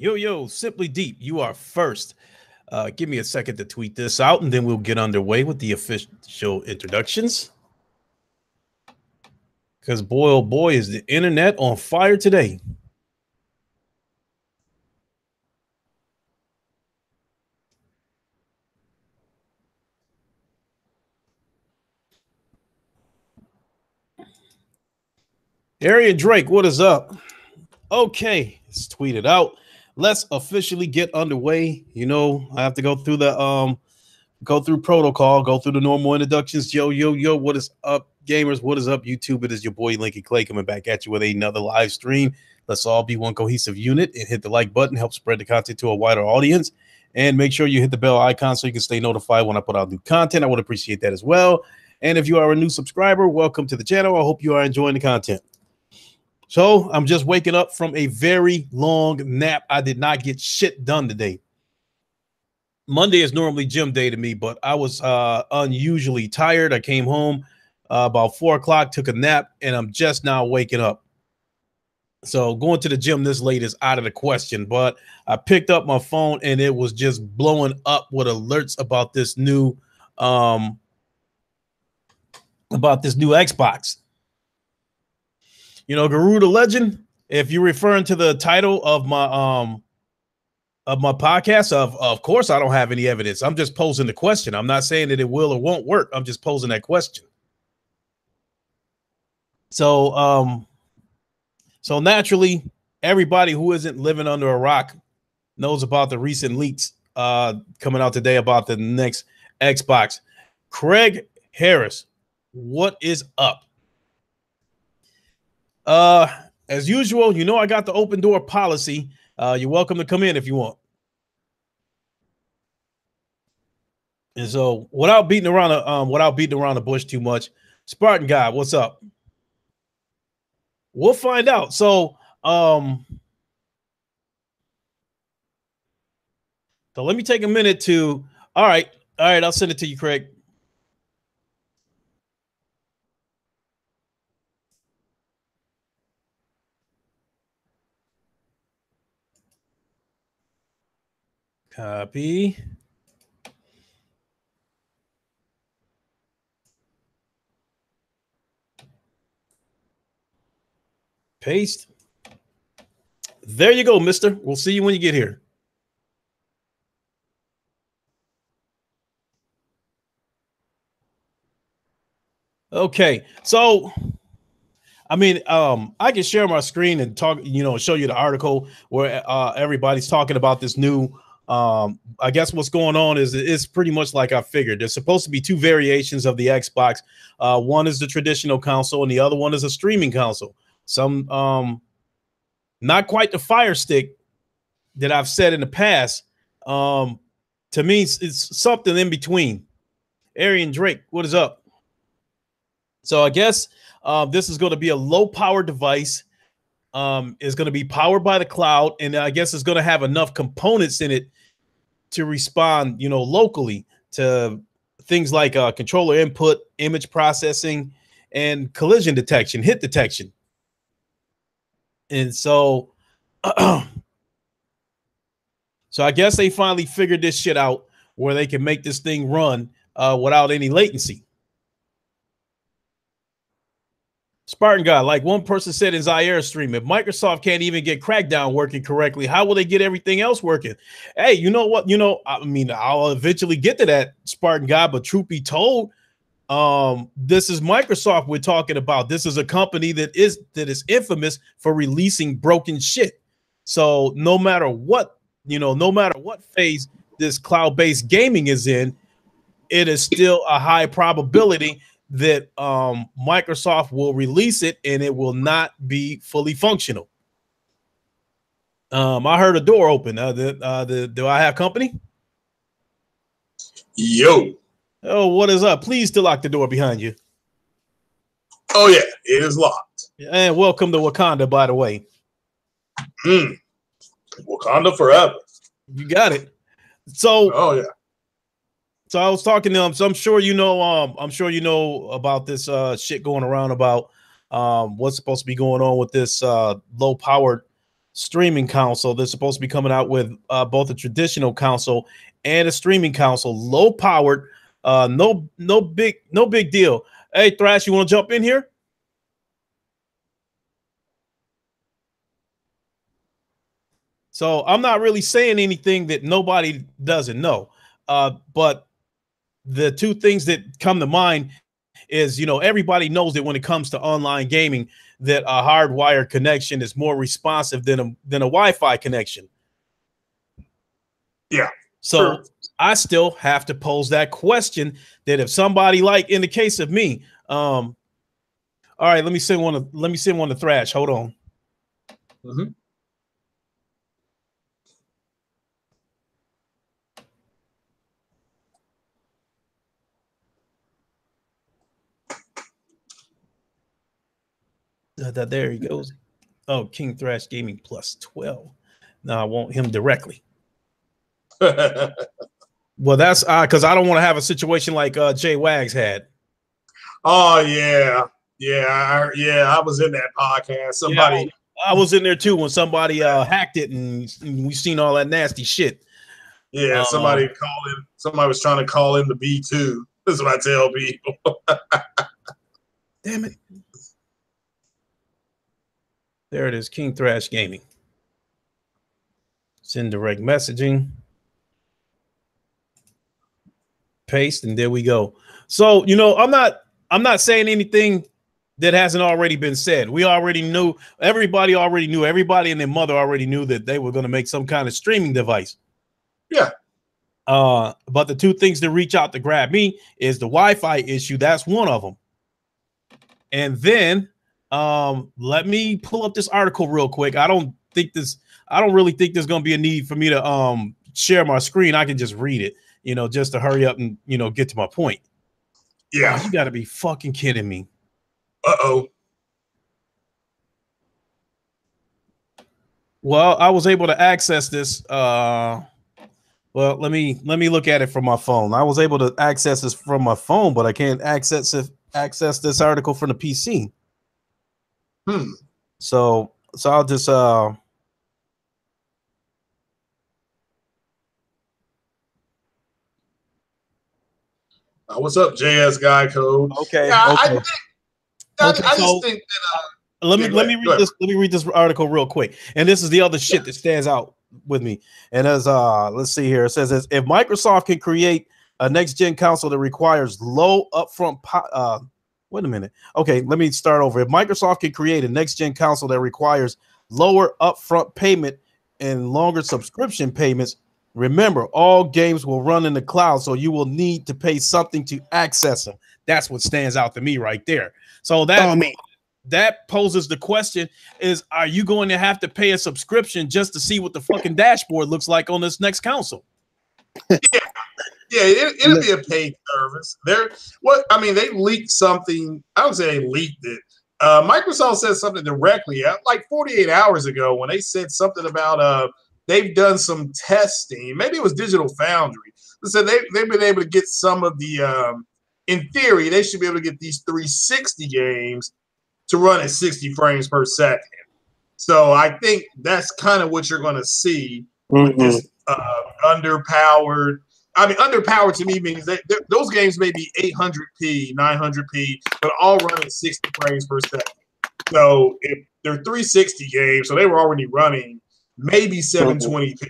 Yo, Simply Deep, you are first. Give me a second to tweet this out, and then we'll get underway with the official introductions. Because boy, oh boy, is the internet on fire today. Area Drake, what is up? Okay, it's tweeted out. Let's officially get underway. You know, I have to go through protocol, go through the normal introductions. Yo, what is up, gamers? What is up, YouTube? It is your boy Lincoln Clay coming back at you with another live stream. Let's all be one cohesive unit and hit the like button, help spread the content to a wider audience, and make sure you hit the bell icon so you can stay notified when I put out new content. I would appreciate that as well. And if you are a new subscriber, welcome to the channel. I hope you are enjoying the content. So I'm just waking up from a very long nap. I did not get shit done today. Monday is normally gym day to me, but I was unusually tired. I came home about 4 o'clock, took a nap, and I'm just now waking up. So going to the gym this late is out of the question, but I picked up my phone and it was just blowing up with alerts about this new Xbox. You know, Guru the Legend, if you're referring to the title of my podcast, of course I don't have any evidence. I'm just posing the question. I'm not saying that it will or won't work. I'm just posing that question. So naturally, everybody who isn't living under a rock knows about the recent leaks coming out today about the next Xbox. Craig Harris, what is up? As usual, you know I got the open door policy. You're welcome to come in if you want. And so, without beating around the bush too much, Spartan guy, what's up? We'll find out. So let me take a minute to. All right, I'll send it to you, Craig. Copy. Paste. There you go, mister. We'll see you when you get here. Okay, so I mean, I can share my screen and talk, show you the article where everybody's talking about this new. I guess what's going on is it's pretty much like I figured. There's supposed to be two variations of the Xbox. One is the traditional console, and the other one is a streaming console. Some not quite the Fire Stick that I've said in the past. To me, it's something in between. Arian Drake, what is up? So I guess this is going to be a low power device. Is going to be powered by the cloud, and I guess it's going to have enough components in it to respond, locally to things like controller input, image processing, and collision detection, hit detection. And so, so I guess they finally figured this shit out where they can make this thing run without any latency. Spartan guy, like one person said in Zaire stream, if Microsoft can't even get Crackdown working correctly, how will they get everything else working? Hey, you know what? I mean, I'll eventually get to that, Spartan guy, but truth be told, this is Microsoft we're talking about. This is a company that is infamous for releasing broken shit. So no matter what phase this cloud-based gaming is in, it is still a high probability that Microsoft will release it and it will not be fully functional. I heard a door open. Do I have company? Yo. Oh, what is up? Please still lock the door behind you. Oh, yeah, it is locked. And welcome to Wakanda, by the way. Wakanda forever. You got it. So, oh yeah. So I was talking to him. So I'm sure you know about this shit going around about what's supposed to be going on with this low powered streaming console. They're supposed to be coming out with both a traditional console and a streaming console, low powered. No big deal. Hey, Thrash, you want to jump in here? So I'm not really saying anything that nobody doesn't know. But the two things that come to mind is, everybody knows that when it comes to online gaming, that a hardwired connection is more responsive than a Wi-Fi connection. Yeah. So sure. I still have to pose that question that if somebody, like in the case of me, all right, let me send one to Thrash. Hold on. Mm-hmm. There he goes. Oh, King Thrash Gaming plus 12. Now I want him directly. Well, that's because I don't want to have a situation like Jay Wags had. Oh yeah, I was in that podcast. Somebody, yeah, I was in there too when somebody hacked it, and we seen all that nasty shit. Yeah, somebody was trying to call in the B2. That's what I tell people. Damn it. There it is, King Thrash Gaming. Send direct messaging. Paste, and there we go. So, I'm not saying anything that hasn't already been said. We already knew, everybody and their mother already knew that they were going to make some kind of streaming device. Yeah. But the two things that reach out to grab me is the Wi-Fi issue. That's one of them. And then let me pull up this article real quick. I don't really think there's going to be a need for me to share my screen. I can just read it, just to hurry up and, get to my point. Yeah. Oh, you got to be fucking kidding me. Uh-oh. Well, I was able to access this. Well, let me look at it from my phone. I was able to access this from my phone, but I can't access this article from the PC. So I'll just what's up, JS Guy Code? Okay. Yeah, okay. I just think that let me read this article real quick. And this is the other shit that stands out with me. And as let's see here, it says if Microsoft can create a next gen console that requires low upfront wait a minute. Okay, let me start over. If Microsoft can create a next gen console that requires lower upfront payment and longer subscription payments, remember all games will run in the cloud, so you will need to pay something to access them. That's what stands out to me right there. So that poses the question is, are you going to have to pay a subscription just to see what the fucking dashboard looks like on this next console? It'll be a paid service. They leaked something. I would say they leaked it. Microsoft said something directly like 48 hours ago when they said something about they've done some testing. Maybe it was Digital Foundry. They said they've been able to get some of the in theory, they should be able to get these 360 games to run at 60 frames per second. So I think that's kind of what you're going to see with this underpowered. I mean, underpowered to me means that those games may be 800p, 900p, but all run at 60 frames per second. So if they're 360 games, so they were already running maybe 720p.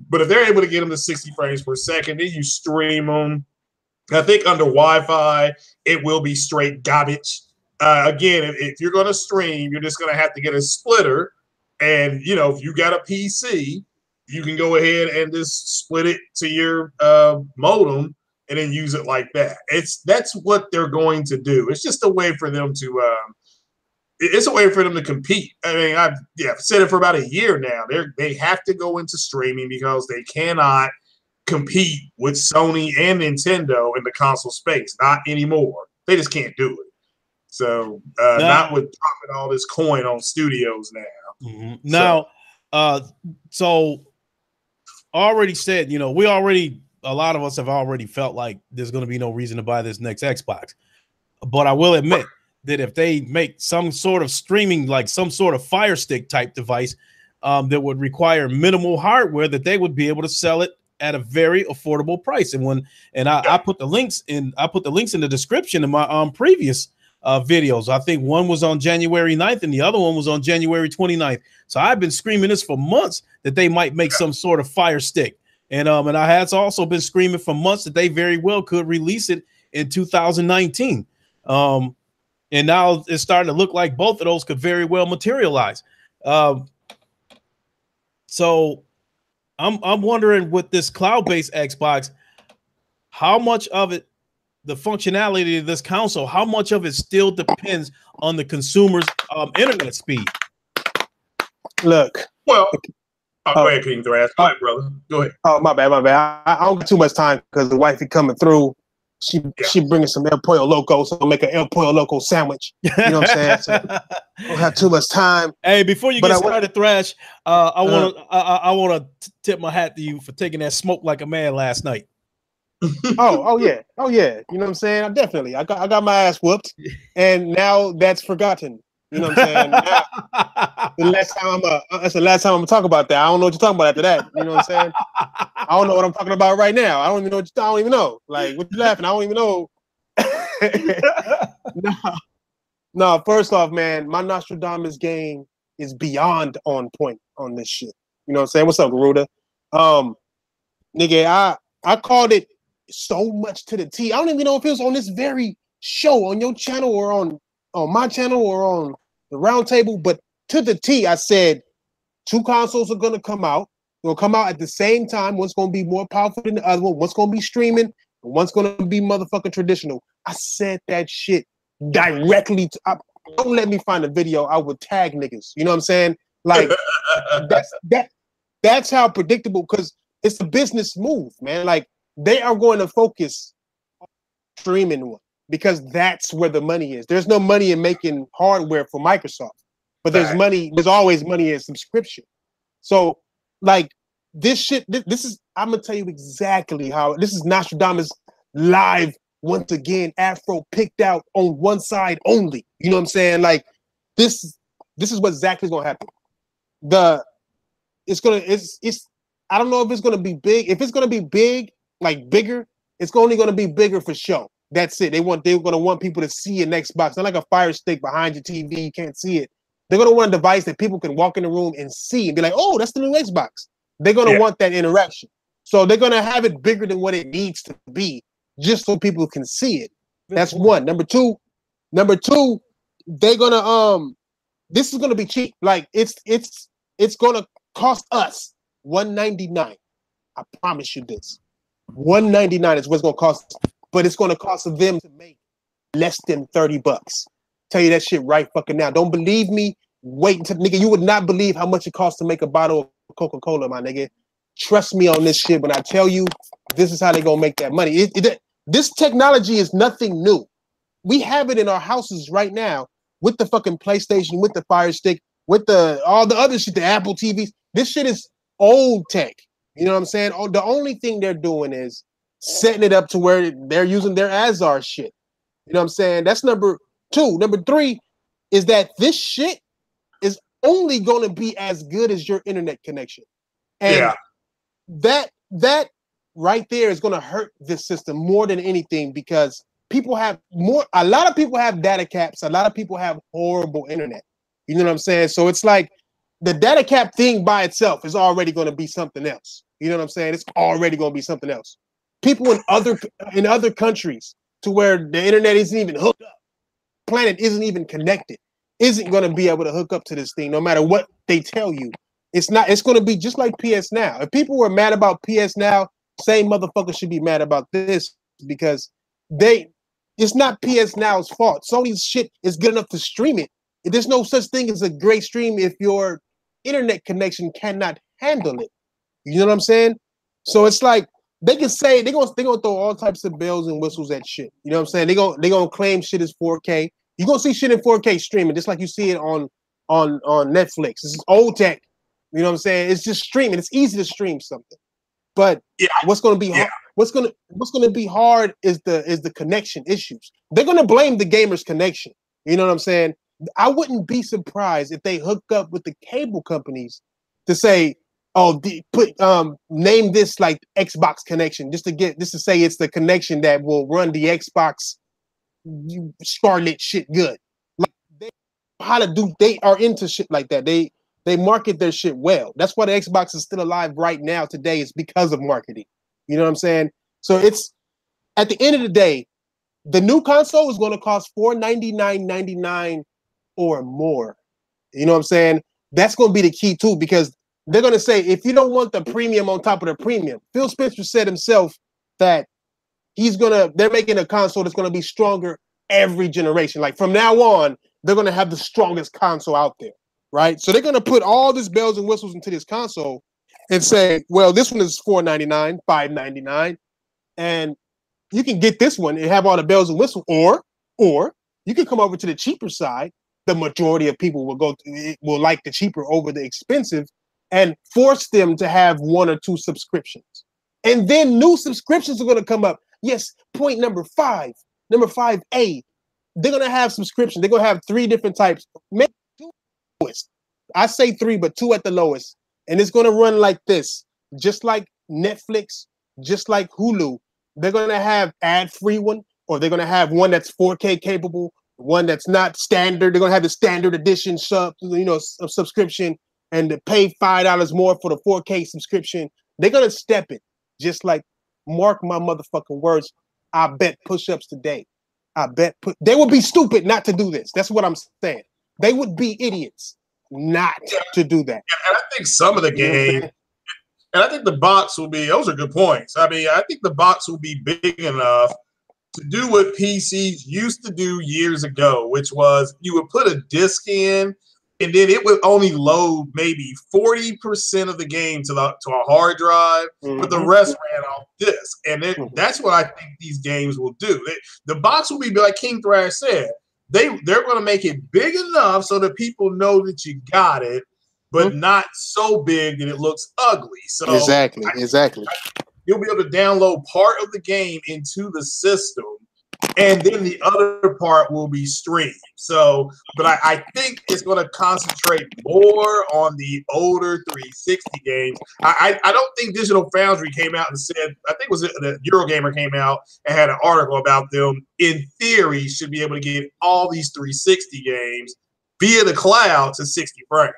But if they're able to get them to 60 frames per second, then you stream them. I think under Wi-Fi, it will be straight garbage. Again, if you're going to stream, you're just going to have to get a splitter. And, if you got a PC, you can go ahead and just split it to your modem and then use it like that. That's what they're going to do. It's just a way for them to it's a way for them to compete. I mean, I've said it for about a year now. They have to go into streaming because they cannot compete with Sony and Nintendo in the console space. Not anymore. They just can't do it. So not with dropping all this coin on studios now. Mm-hmm. Now, so already said, a lot of us have already felt like there's going to be no reason to buy this next Xbox. But I will admit that if they make some sort of streaming, like some sort of Fire Stick type device, that would require minimal hardware, that they would be able to sell it at a very affordable price. And I put the links in the description in my previous videos. I think one was on January 9th and the other one was on January 29th. So I've been screaming this for months that they might make some sort of Fire Stick. And I had also been screaming for months that they very well could release it in 2019. And now it's starting to look like both of those could very well materialize. So I'm wondering with this cloud-based Xbox, how much of it, the functionality of this console, how much of it still depends on the consumer's internet speed? Look. Well, go ahead, King Thrash. All right, brother. Go ahead. Oh, my bad. I don't get too much time because the wifey coming through. She bringing some El Pollo Loco, so I'll make an El Pollo Loco sandwich. You know what I'm saying? So I don't have too much time. Hey, before you get started, Thrash, I want to tip my hat to you for taking that smoke like a man last night. oh yeah. You know what I'm saying? I got my ass whooped, and now that's forgotten. You know what I'm saying? Now, that's the last time I'm gonna talk about that. I don't know what you're talking about after that. You know what I'm saying? I don't know what I'm talking about right now. I don't even know. Like, what you laughing? I don't even know. No. First off, man, my Nostradamus game is beyond on point on this shit. You know what I'm saying? What's up, Garuda? Nigga, I called it so much to the T. I don't even know if it was on this very show on your channel or on my channel or on the round table, but to the T, I said 2 consoles are gonna come out. They'll come out at the same time. One's gonna be more powerful than the other one. One's gonna be streaming, and one's gonna be motherfucking traditional. I said that shit directly. Don't let me find a video. I would tag niggas. You know what I'm saying? Like that's how predictable, because it's a business move, man. Like, they are going to focus on streaming one, because that's where the money is. There's no money in making hardware for Microsoft, but there's money. There's always money in subscription. So, like, this shit, this is, I'm gonna tell you exactly how. This is Nostradamus live once again. Afro picked out on one side only. You know what I'm saying? Like, this is what exactly is gonna happen. It's I don't know if it's gonna be big. If it's gonna be big, like bigger, it's only gonna be bigger for show. That's it. They're gonna want people to see an Xbox, not like a Fire Stick behind your TV. You can't see it. They're gonna want a device that people can walk in the room and see and be like, "Oh, that's the new Xbox." They're gonna want that interaction. So they're gonna have it bigger than what it needs to be, just so people can see it. That's one. Number two, they're gonna this is gonna be cheap. Like, it's gonna cost us $199. I promise you this. $199 is what's gonna cost, but it's gonna cost them to make less than $30. Tell you that shit right fucking now. Don't believe me? Wait until, nigga, you would not believe how much it costs to make a bottle of Coca-Cola, my nigga. Trust me on this shit when I tell you this is how they gonna make that money. This technology is nothing new. We have it in our houses right now with the fucking PlayStation, with the Fire Stick, with all the other shit, the Apple TVs. This shit is old tech. You know what I'm saying? The only thing they're doing is setting it up to where they're using their Azar shit. You know what I'm saying? That's number two. Number three is that this shit is only going to be as good as your internet connection. And that right there is going to hurt this system more than anything, because a lot of people have data caps. A lot of people have horrible internet. You know what I'm saying? So it's like the data cap thing by itself is already going to be something else. You know what I'm saying? It's already going to be something else. People in other countries to where the internet isn't even hooked up, planet isn't even connected, isn't going to be able to hook up to this thing no matter what they tell you. It's going to be just like PS Now. If people were mad about PS Now, same motherfuckers should be mad about this, because it's not PS Now's fault. Sony's shit is good enough to stream it. There's no such thing as a great stream if your internet connection cannot handle it. You know what I'm saying? So it's like they can say they're gonna throw all types of bells and whistles at shit. You know what I'm saying? They're gonna claim shit is 4K. You're gonna see shit in 4K streaming, just like you see it on Netflix. This is old tech. You know what I'm saying? It's just streaming. It's easy to stream something. But what's gonna be hard, what's gonna be hard is the connection issues. They're gonna blame the gamer's connection. You know what I'm saying? I wouldn't be surprised if they hook up with the cable companies to say, oh, name this like Xbox connection, just to say it's the connection that will run the Xbox Scarlet shit good. Like they are into shit like that. They market their shit well. That's why the Xbox is still alive right now today, is because of marketing. You know what I'm saying? So it's, at the end of the day, the new console is going to cost $499.99 or more. You know what I'm saying? That's going to be the key too, because they're going to say, if you don't want the premium on top of the premium, Phil Spencer said himself that they're making a console that's going to be stronger every generation. Like from now on, they're going to have the strongest console out there, right? So they're going to put all this bells and whistles into this console and say, well, this one is $499, $599, and you can get this one and have all the bells and whistles, or you can come over to the cheaper side. The majority of people will like the cheaper over the expensive, and force them to have 1 or 2 subscriptions. And then new subscriptions are going to come up. Yes, point number 5, number 5A, they're going to have subscriptions. They're going to have 3 different types. Maybe 2 at the lowest. I say 3, but 2 at the lowest. And it's going to run like this, just like Netflix, just like Hulu. They're going to have ad-free one, or they're going to have one that's 4K capable, one that's not standard. They're going to have the standard edition subscription, and to pay $5 more for the 4K subscription. They're going to step it, just like, mark my motherfucking words, I bet push-ups today. They would be stupid not to do this. That's what I'm saying. They would be idiots not to do that. And I think some of the game, and I think the box will be, those are good points. I mean, I think the box will be big enough to do what PCs used to do years ago, which was you would put a disc in, and then it would only load maybe 40% of the game to a hard drive, but the rest ran off disk. And that's what I think these games will do. The box will be like King Thrash said. They're going to make it big enough so that people know that you got it, but not so big that it looks ugly. So exactly. You'll be able to download part of the game into the system, and then the other part will be streamed. So, but I think it's going to concentrate more on the older 360 games. I don't think Digital Foundry came out and said, I think it was the Eurogamer came out and had an article about them, in theory, should be able to get all these 360 games via the cloud to 60 frames.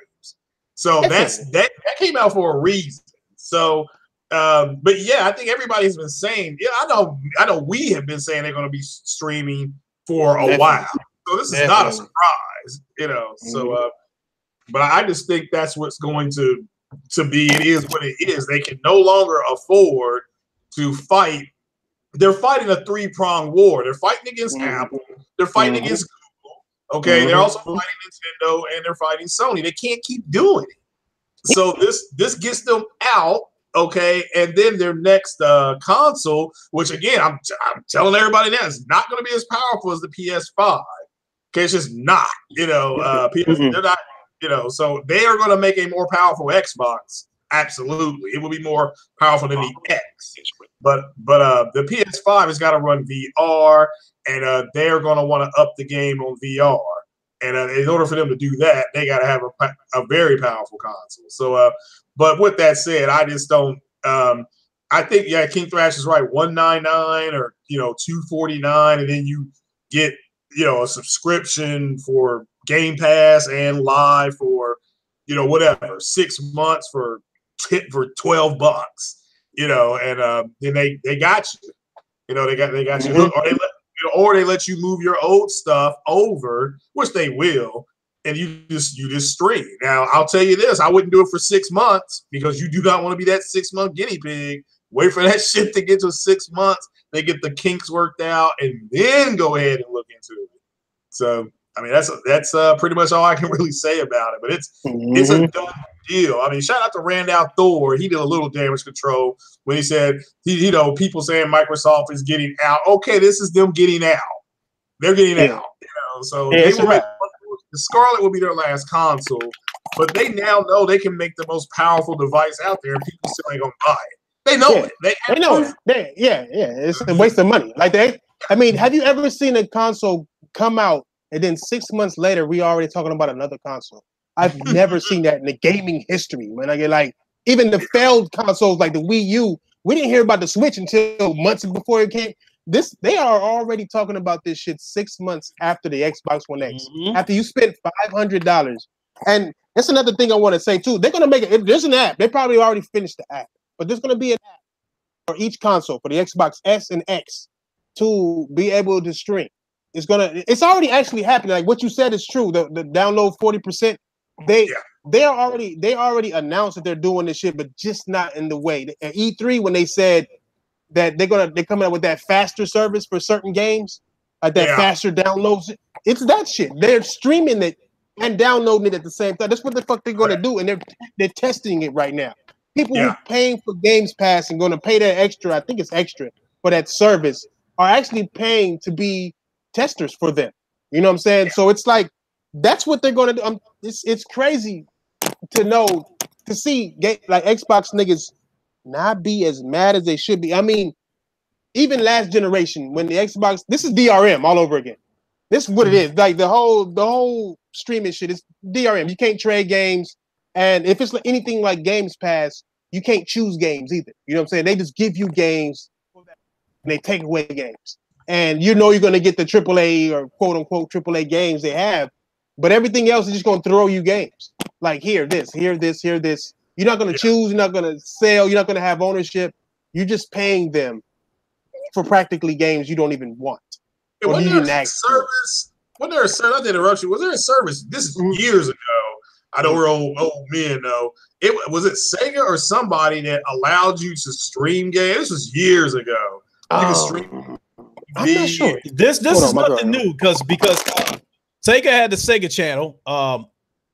So that came out for a reason. So, but yeah, I think everybody's been saying, I know we have been saying they're going to be streaming for a while. So this is not a surprise, So, but I just think that's what's going to be. It is what it is. They can no longer afford to fight. They're fighting a 3-pronged war. They're fighting against Apple. They're fighting against Google. Okay, they're also fighting Nintendo, and they're fighting Sony. They can't keep doing it. So this gets them out. Okay, and then their next console, which again, I'm telling everybody now, it's not going to be as powerful as the PS5. Okay, it's just not. They're not. So they are going to make a more powerful Xbox. Absolutely, it will be more powerful than the X. But the PS5 has got to run VR, and they're going to want to up the game on VR. And in order for them to do that, they got to have a very powerful console. So, but with that said, I just don't. I think King Thrash is right. $199 or $249, and then you get a subscription for Game Pass and Live for whatever 6 months for $12. And then they got you. They got you hooked, or they let you move your old stuff over, which they will. And you just stream. Now, I'll tell you this, I wouldn't do it for 6 months, because you do not want to be that 6-month guinea pig. Wait for that shit to get to 6 months. They get the kinks worked out, and then go ahead and look into it. So, I mean, that's pretty much all I can really say about it. But it's a done deal. I mean, shout out to Randall Thor. He did a little damage control when he said, people saying Microsoft is getting out. Okay, this is them getting out. They're getting out. So they will make. The Scarlet will be their last console, but they now know they can make the most powerful device out there, and people still ain't gonna buy it. They know it. They know it. It's a waste of money. Have you ever seen a console come out and then 6 months later we already talking about another console? I've never seen that in the gaming history, man. I get like even the failed consoles like the Wii U. We didn't hear about the Switch until months before it came. They are already talking about this shit 6 months after the Xbox One X. Mhm. After you spent $500, and that's another thing I want to say too. They're gonna make it. There's an app. They probably already finished the app, but there's gonna be an app for each console for the Xbox S and X to be able to stream. It's already actually happening. Like what you said is true. The download 40%. They already announced that they're doing this shit, but just not in the way. At E3 when they said that they're coming up with that faster service for certain games, like that faster downloads. It's that shit. They're streaming it and downloading it at the same time. That's what the fuck they're gonna do, and they're testing it right now. People who paying for Games Pass and gonna pay that extra, I think it's extra for that service, are actually paying to be testers for them. You know what I'm saying? So it's like that's what they're gonna do. It's crazy to see like Xbox niggas not be as mad as they should be. I mean, even last generation when the Xbox, this is DRM all over again. This is what it is. Like the whole streaming shit is DRM. You can't trade games, and if it's anything like Games Pass, you can't choose games either. You know what I'm saying? They just give you games and they take away games. And you know you're gonna get the AAA or quote unquote AAA games they have, but everything else is just gonna throw you games. Like here this. You're not gonna choose, you're not gonna sell, you're not gonna have ownership. You're just paying them for practically games you don't even want. Hey, wasn't there a service? Not to interrupt you. Was there a service? This is years ago. I know we're old men though. Was it Sega or somebody that allowed you to stream games? This was years ago. You could stream. I'm not sure. This is nothing new because Sega had the Sega channel.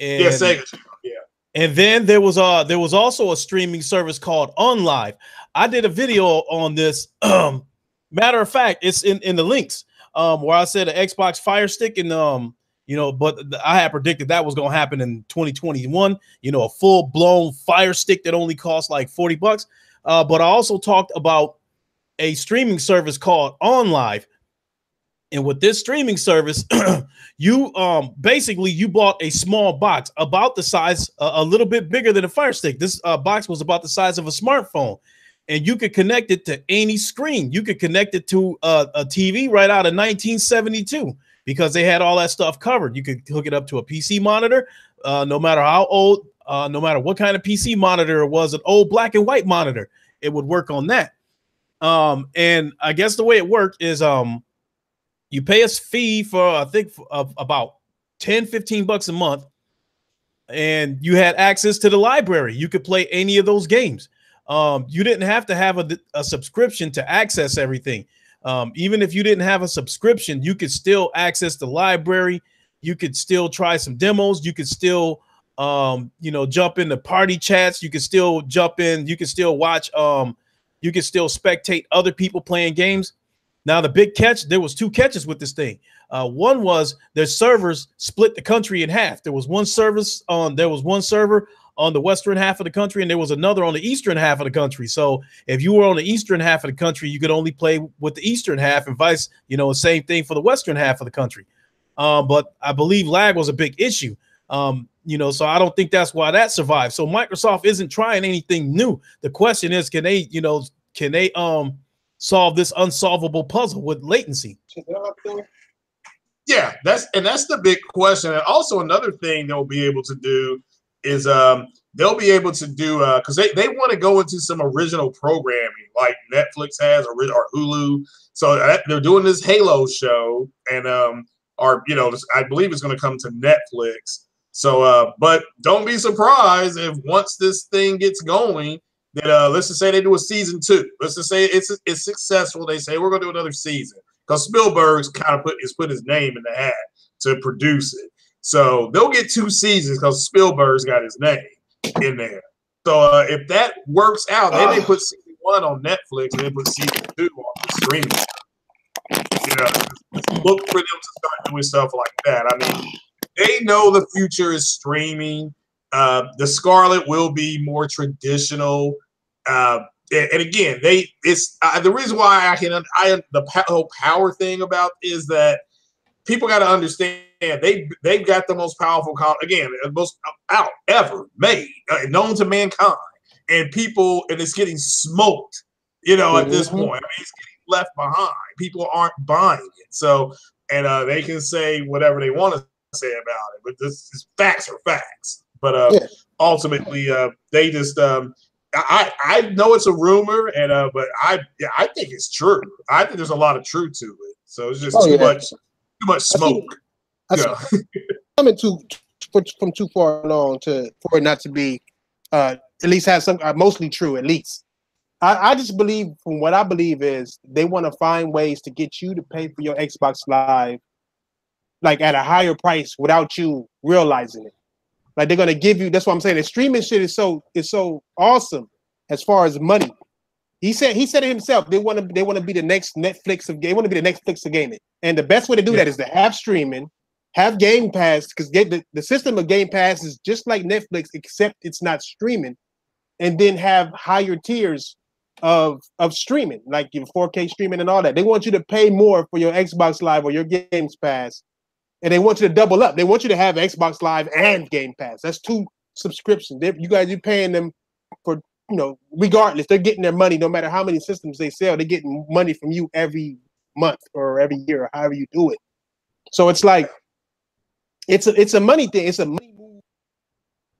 Sega channel. Yeah. And then there was also a streaming service called OnLive. I did a video on this. Matter of fact, it's in the links where I said an Xbox Fire Stick and but I had predicted that was going to happen in 2021. A full blown Fire Stick that only costs like $40. But I also talked about a streaming service called OnLive. And with this streaming service, you basically you bought a small box about the size, a little bit bigger than a Fire Stick. This box was about the size of a smartphone, and you could connect it to any screen. You could connect it to a TV right out of 1972 because they had all that stuff covered. You could hook it up to a PC monitor, no matter how old, no matter what kind of PC monitor it was, an old black and white monitor, it would work on that. And I guess the way it worked is you pay a fee for, I think, about $10-15 a month, and you had access to the library. You could play any of those games. You didn't have to have a subscription to access everything. Even if you didn't have a subscription, you could still access the library. You could still try some demos. You could still, jump into party chats. You could still jump in. You could still watch. You could still spectate other people playing games. Now, the big catch, there was two catches with this thing. One was their servers split the country in half. There was one server on the western half of the country, and there was another on the eastern half of the country. So if you were on the eastern half of the country, you could only play with the eastern half, and same thing for the western half of the country. But I believe lag was a big issue. So I don't think that's why that survived. So Microsoft isn't trying anything new. The question is, can they solve this unsolvable puzzle with latency? Yeah, that's the big question. And also another thing they'll be able to do is they'll be able to do because they want to go into some original programming like Netflix has or Hulu. So they're doing this Halo show, and I believe it's going to come to Netflix. So, but don't be surprised if once this thing gets going, that let's just say they do a season 2. Let's just say it's successful. They say we're going to do another season because Spielberg's kind of put his name in the hat to produce it. So they'll get 2 seasons because Spielberg's got his name in there. So if that works out, then they put season 1 on Netflix and they put season 2 on the streaming. Look for them to start doing stuff like that. I mean, they know the future is streaming. The Scarlet will be more traditional. And again, the reason why the whole power thing about is that people got to understand they've got the most powerful most out ever made, known to mankind, and it's getting smoked. At this point, I mean, it's getting left behind. People aren't buying it, so they can say whatever they want to say about it, but facts are facts. But ultimately, they just I know it's a rumor, and but I think it's true. I think there's a lot of truth to it. So it's just too much smoke. Coming from too far along for it not to be at least have some mostly true at least. I just believe, from what I believe, is they want to find ways to get you to pay for your Xbox Live like at a higher price without you realizing it. Like they're gonna give you. That's what I'm saying. The streaming shit is so awesome as far as money. He said it himself. They want to be the next Netflix of game. They want to be the Netflix of gaming. And the best way to do that is to have streaming, have Game Pass, because the system of Game Pass is just like Netflix, except it's not streaming, and then have higher tiers of streaming, like your 4K streaming and all that. They want you to pay more for your Xbox Live or your Games Pass, and they want you to double up. They want you to have Xbox Live and Game Pass. That's 2 subscriptions. You're paying them for, regardless. They're getting their money no matter how many systems they sell. They're getting money from you every month or every year or however you do it. So it's like it's a money thing. It's a money move,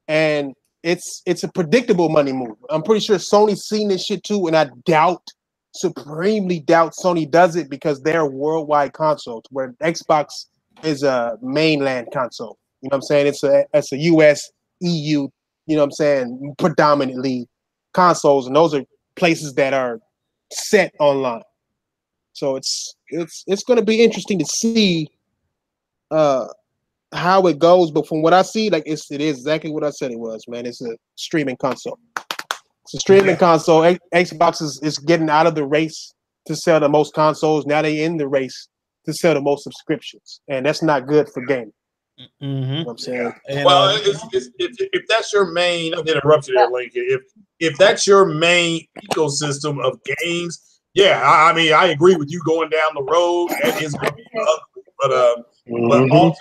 and it's a predictable money move. I'm pretty sure Sony's seen this shit too, and I supremely doubt Sony does it because they're worldwide consoles, where Xbox is a mainland console. You know what I'm saying? It's a US, EU, you know what I'm saying, predominantly consoles, and those are places that are set online. So it's going to be interesting to see how it goes, but from what I see, like it is exactly what I said it was, man. It's a streaming console. It's a streaming console. Xbox is getting out of the race to sell the most consoles. Now they in the race to sell the most subscriptions, and that's not good for gaming. Mm-hmm. You know what I'm saying? And, well, if that's your main, I'll interrupt you there, Lincoln. If that's your main ecosystem of games, I mean, I agree with you going down the road. That is going to be ugly, but ultimately,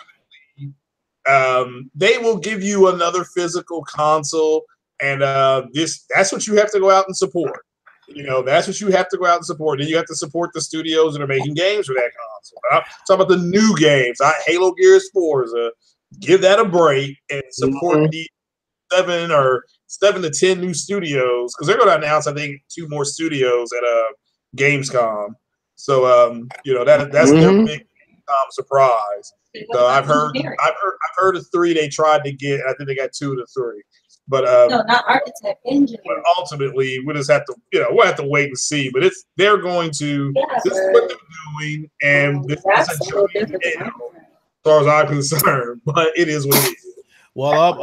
they will give you another physical console, and that's what you have to go out and support. That's what you have to go out and support. Then you have to support the studios that are making games for that console. I'm talking about the new games. Halo, Gears, Forza. Give that a break and support the 7 to 10 new studios, because they're going to announce, I think, 2 more studios at Gamescom. So that's their big surprise. So I've heard of 3 they tried to get. I think they got 2 to 3. But no, not architect, engineer. But ultimentally, we'll just have to, we'll have to wait and see. But they're going to. This is what they're doing, and this is a giant deal, as far as I'm concerned. But it is what it is. Well,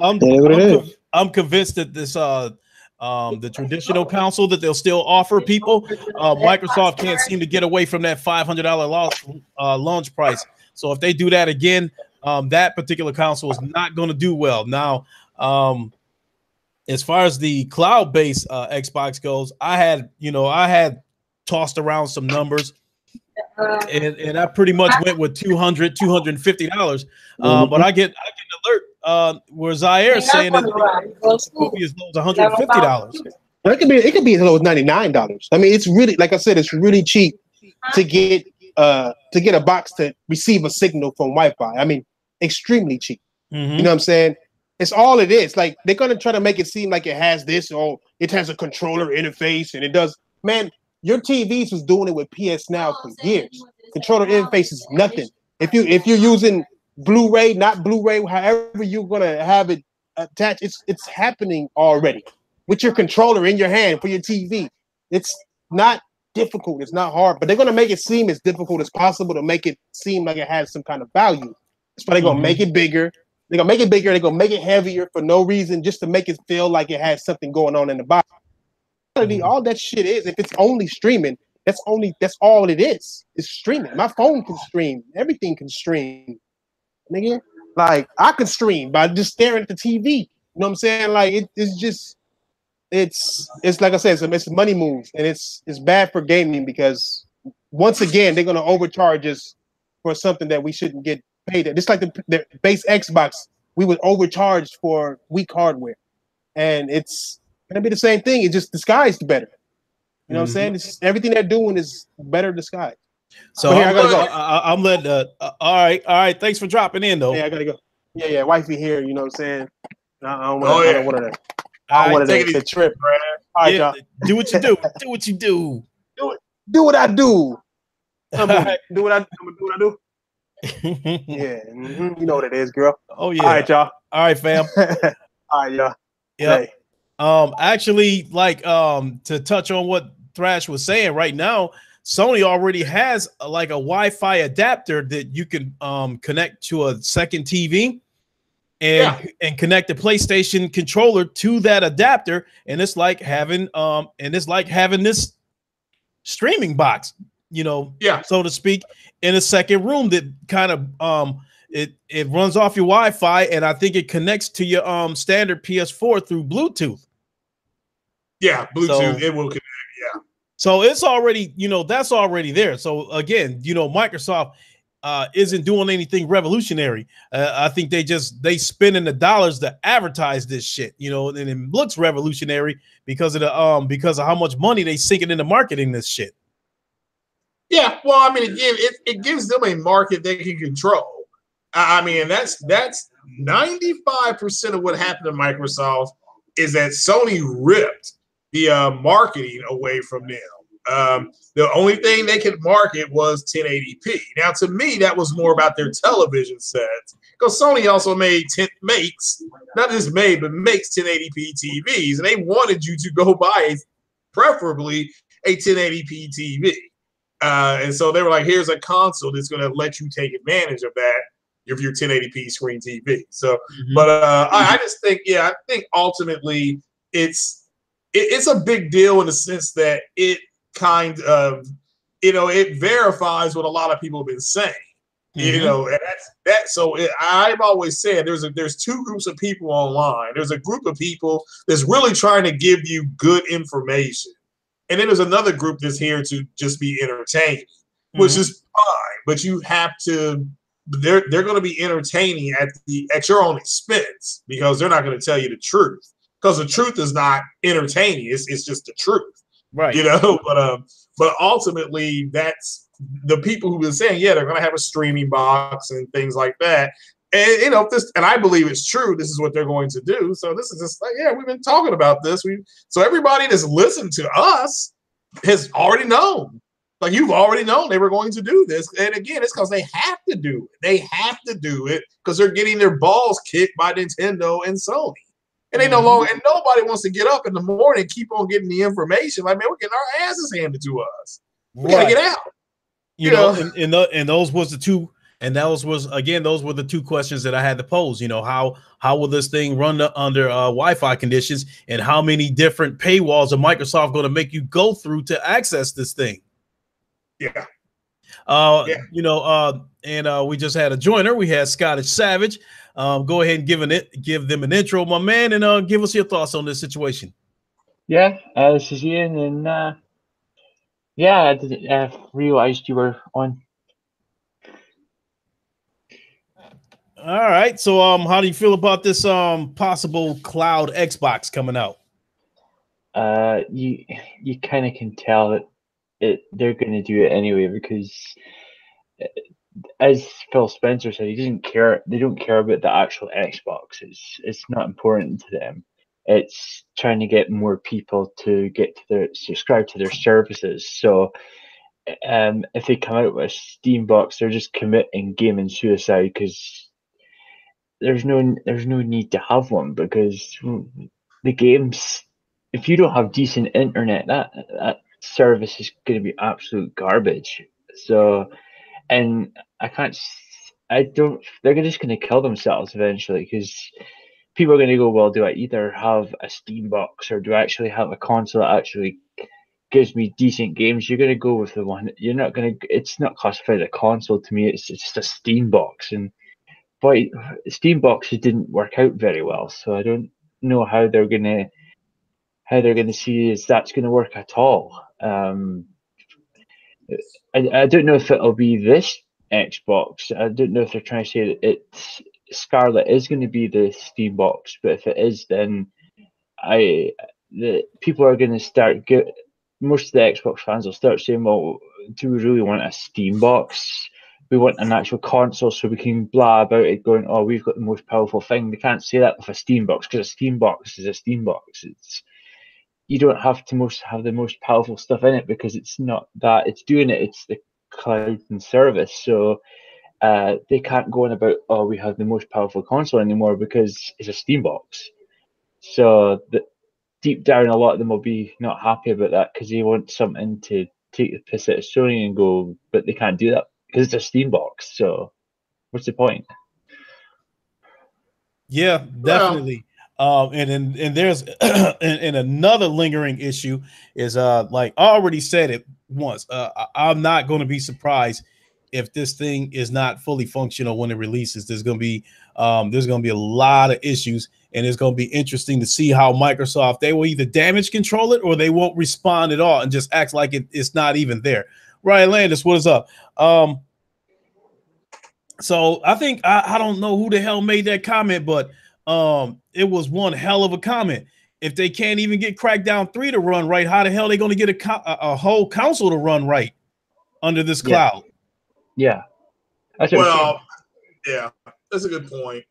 I'm convinced that this the traditional console that they'll still offer people, Microsoft can't seem to get away from that $500 launch price. So if they do that again, that particular console is not going to do well. Now, as far as the cloud-based Xbox goes, I had tossed around some numbers, and I pretty much went with $250. But I get an alert where Zaire is saying that it could be as low as $150. It could be as low as $99. I mean, it's really, like I said, it's really cheap to get a box to receive a signal from Wi-Fi. I mean, extremely cheap. You know what I'm saying? It's all it is. Like, they're gonna try to make it seem like it has this, or it has a controller interface, and it does. Man, your TVs was doing it with PS Now for years. Controller interface is nothing. If you're using Blu-ray, not Blu-ray, however you're gonna have it attached, it's happening already with your controller in your hand for your TV. It's not difficult. It's not hard, but they're gonna make it seem as difficult as possible to make it seem like it has some kind of value. That's why they're gonna make it bigger. They're gonna make it bigger. They're gonna make it heavier for no reason, just to make it feel like it has something going on in the box. All that shit is, if it's only streaming, that's all it is. It's streaming. My phone can stream. Everything can stream. Nigga, like, I can stream by just staring at the TV. You know what I'm saying? Like, it's like I said, it's money moves, and it's bad for gaming, because once again they're gonna overcharge us for something that we shouldn't get pay that. Just like the base Xbox, we were overcharged for weak hardware, and it's gonna be the same thing. It's just disguised better. You know what I'm saying? It's everything they're doing is better disguised. So But here, I gotta go. I'm letting. All right. Thanks for dropping in, though. Yeah, I gotta go. Yeah, wifey here. You know what I'm saying? I don't Oh, yeah. want to. All I don't right, want take to it the easy, trip. Brad. All right, yeah, y'all. do what you do. Do what you do. Do what I do. Come on, right. do what I do. Yeah, you know what it is, girl. Oh yeah. All right, y'all. All right, fam. All right, y'all. Yeah. Hey. Actually, like to touch on what Thrash was saying right now, Sony already has like a Wi-Fi adapter that you can connect to a second TV and connect the PlayStation controller to that adapter, and it's like having this streaming box, so to speak, in a second room that kind of it runs off your Wi-Fi, and I think it connects to your standard PS4 through Bluetooth. Yeah, Bluetooth, So, it will connect. Yeah. So it's already, that's already there. So again, Microsoft isn't doing anything revolutionary. I think they spending the dollars to advertise this shit, and it looks revolutionary because of how much money they sinking into marketing this shit. Yeah, well, I mean, again, it gives them a market they can control. I mean, that's 95% of what happened to Microsoft is that Sony ripped the marketing away from them. The only thing they could market was 1080p. Now, to me, that was more about their television sets, because Sony also makes not just made, but makes 1080p TVs, and they wanted you to go buy preferably a 1080p TV. And so they were like, here's a console that's going to let you take advantage of that if your 1080p screen TV. So, but I just think, I think ultimately it's a big deal in the sense that it kind of, it verifies what a lot of people have been saying, and that's that. So I've always said there's two groups of people online. There's a group of people that's really trying to give you good information. And then there's another group that's here to just be entertaining, which is fine. But you have to, they're going to be entertaining at your own expense, because they're not going to tell you the truth. Because the truth is not entertaining. It's just the truth. Right. But ultimately that's the people who've been saying, they're going to have a streaming box and things like that. And and I believe it's true, this is what they're going to do. So this is just like, we've been talking about this. So everybody that's listened to us has already known. Like, you've already known they were going to do this. And again, it's because they have to do it. They have to do it because they're getting their balls kicked by Nintendo and Sony. And they no longer, and nobody wants to get up in the morning and keep on getting the information. Like, man, we're getting our asses handed to us. We gotta get out. And those was the two. And those were the two questions that I had to pose. How will this thing run under Wi-Fi conditions, and how many different paywalls are Microsoft going to make you go through to access this thing? Yeah. And we just had a joiner. We had Scottish Savage. Go ahead and give them an intro, my man, and give us your thoughts on this situation. Yeah, this is Ian, and I didn't realized you were on. All right. So how do you feel about this possible cloud Xbox coming out? You kind of can tell that they're going to do it anyway, because as Phil Spencer said, he doesn't care. They don't care about the actual Xbox. It's not important to them. It's trying to get more people to subscribe to their services. So if they come out with a Steam box, they're just committing gaming suicide, because there's no need to have one, because the games, if you don't have decent internet, that service is going to be absolute garbage. So, and they're just going to kill themselves eventually, because people are going to go, well, do I either have a Steam box, or do I actually have a console that actually gives me decent games? You're going to go with the one. It's not classified as a console to me. It's just a Steam box. And but Steam boxes didn't work out very well, so I don't know how they're gonna see if that's gonna work at all. I don't know if it'll be this Xbox. I don't know if they're trying to say that it's Scarlet is going to be the Steam box, but if it is, then the people are going to most of the Xbox fans will start saying, "Well, do we really want a Steam box? We want an actual console so we can blah about it, going, oh, we've got the most powerful thing." They can't say that with a Steam box because a Steam box is a Steam box. You don't have to have the most powerful stuff in it because it's not that it's doing it. It's the cloud and service. So they can't go on about, oh, we have the most powerful console anymore because it's a Steam box. So deep down, a lot of them will be not happy about that because they want something to take the piss out of Sony and go, but they can't do that because it's a Steam box. So what's the point? Yeah, definitely. And there's and another lingering issue is like I already said it once. I'm not going to be surprised if this thing is not fully functional when it releases. There's going to be a lot of issues, and it's going to be interesting to see how Microsoft, they will either damage control it or they won't respond at all and just act like it's not even there. Ryan Landis, what is up? So I think I don't know who the hell made that comment, but it was one hell of a comment. If they can't even get Crackdown 3 to run right, how the hell are they going to get a whole console to run right under this cloud? Yeah. Well, yeah, that's a good point.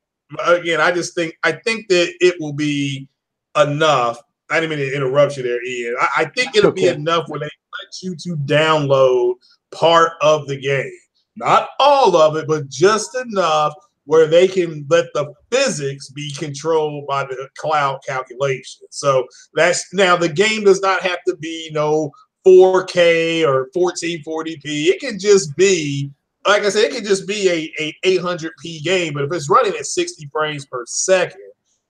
Again, I think that it will be enough. I didn't mean to interrupt you there, Ian. I think it'll be enough when they let you to download part of the game. Not all of it, but just enough where they can let the physics be controlled by the cloud calculation. So that's now the game does not have to be 4K or 1440p. It can just be, like I said, it can just be a 800p game. But if it's running at 60 frames per second,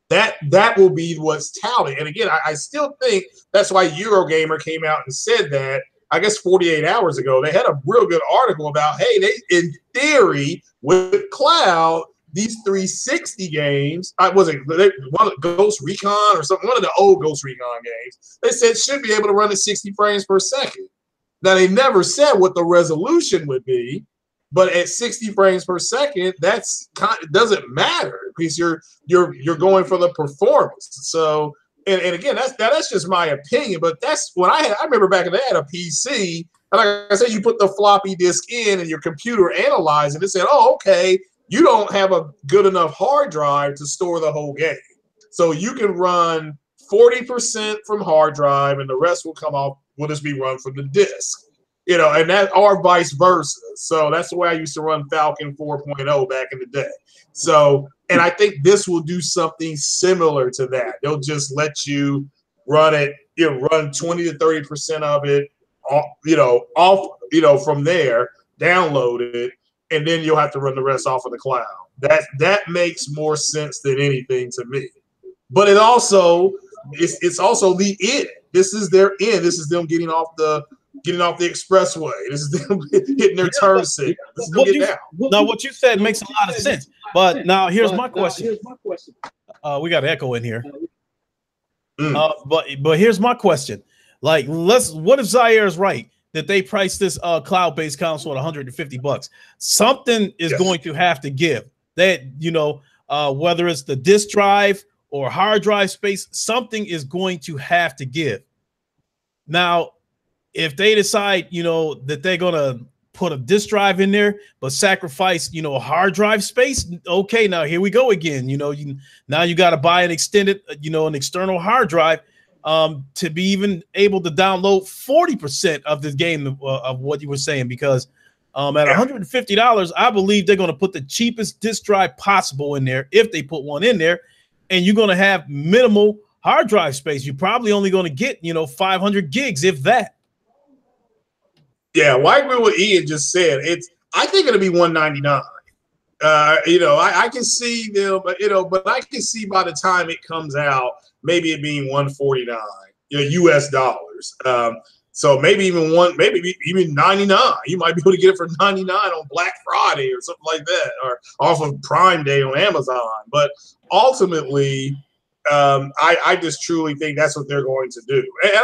that will be what's touted. And again, I still think that's why Eurogamer came out and said that. I guess 48 hours ago, they had a real good article about, hey, in theory, with cloud, these 360 games, was it one of Ghost Recon or something, one of the old Ghost Recon games, they said should be able to run at 60 frames per second. Now, they never said what the resolution would be, but at 60 frames per second, doesn't matter because you're going for the performance. So, and again, that's just my opinion, but that's when I remember back in the day I had a PC, and like I said, you put the floppy disk in and your computer analyzed it. It said, oh, okay, you don't have a good enough hard drive to store the whole game. So you can run 40% from hard drive and the rest will just be run from the disk. And that or vice versa. So that's the way I used to run Falcon 4.0 back in the day. So, and I think this will do something similar to that. They'll just let you run it, run 20 to 30% of it, off, from there, download it, and then you'll have to run the rest off of the cloud. That makes more sense than anything to me. But it's also the end. This is their end. This is them getting off the expressway. This is them hitting their turn signal. Now, what you said makes a lot of sense. But now here's my question. We got echo in here. But here's my question. Like, what if Zaire is right that they price this cloud-based console at $150? Something is going to have to give. That whether it's the disk drive or hard drive space, something is going to have to give. Now, if they decide, that they're gonna put a disk drive in there, but sacrifice, hard drive space, okay, now here we go again. Now you got to buy an extended, an external hard drive to be even able to download 40% of the game of what you were saying, because at $150, I believe they're going to put the cheapest disk drive possible in there if they put one in there, and you're going to have minimal hard drive space. You're probably only going to get, 500 gigs, if that. Yeah, well, I agree with what Ian just said. I think it'll be $199. I can see them, but I can see by the time it comes out, maybe it being $149, US dollars. So maybe even $99. You might be able to get it for $99 on Black Friday or something like that, or off of Prime Day on Amazon. But ultimately, I just truly think that's what they're going to do. And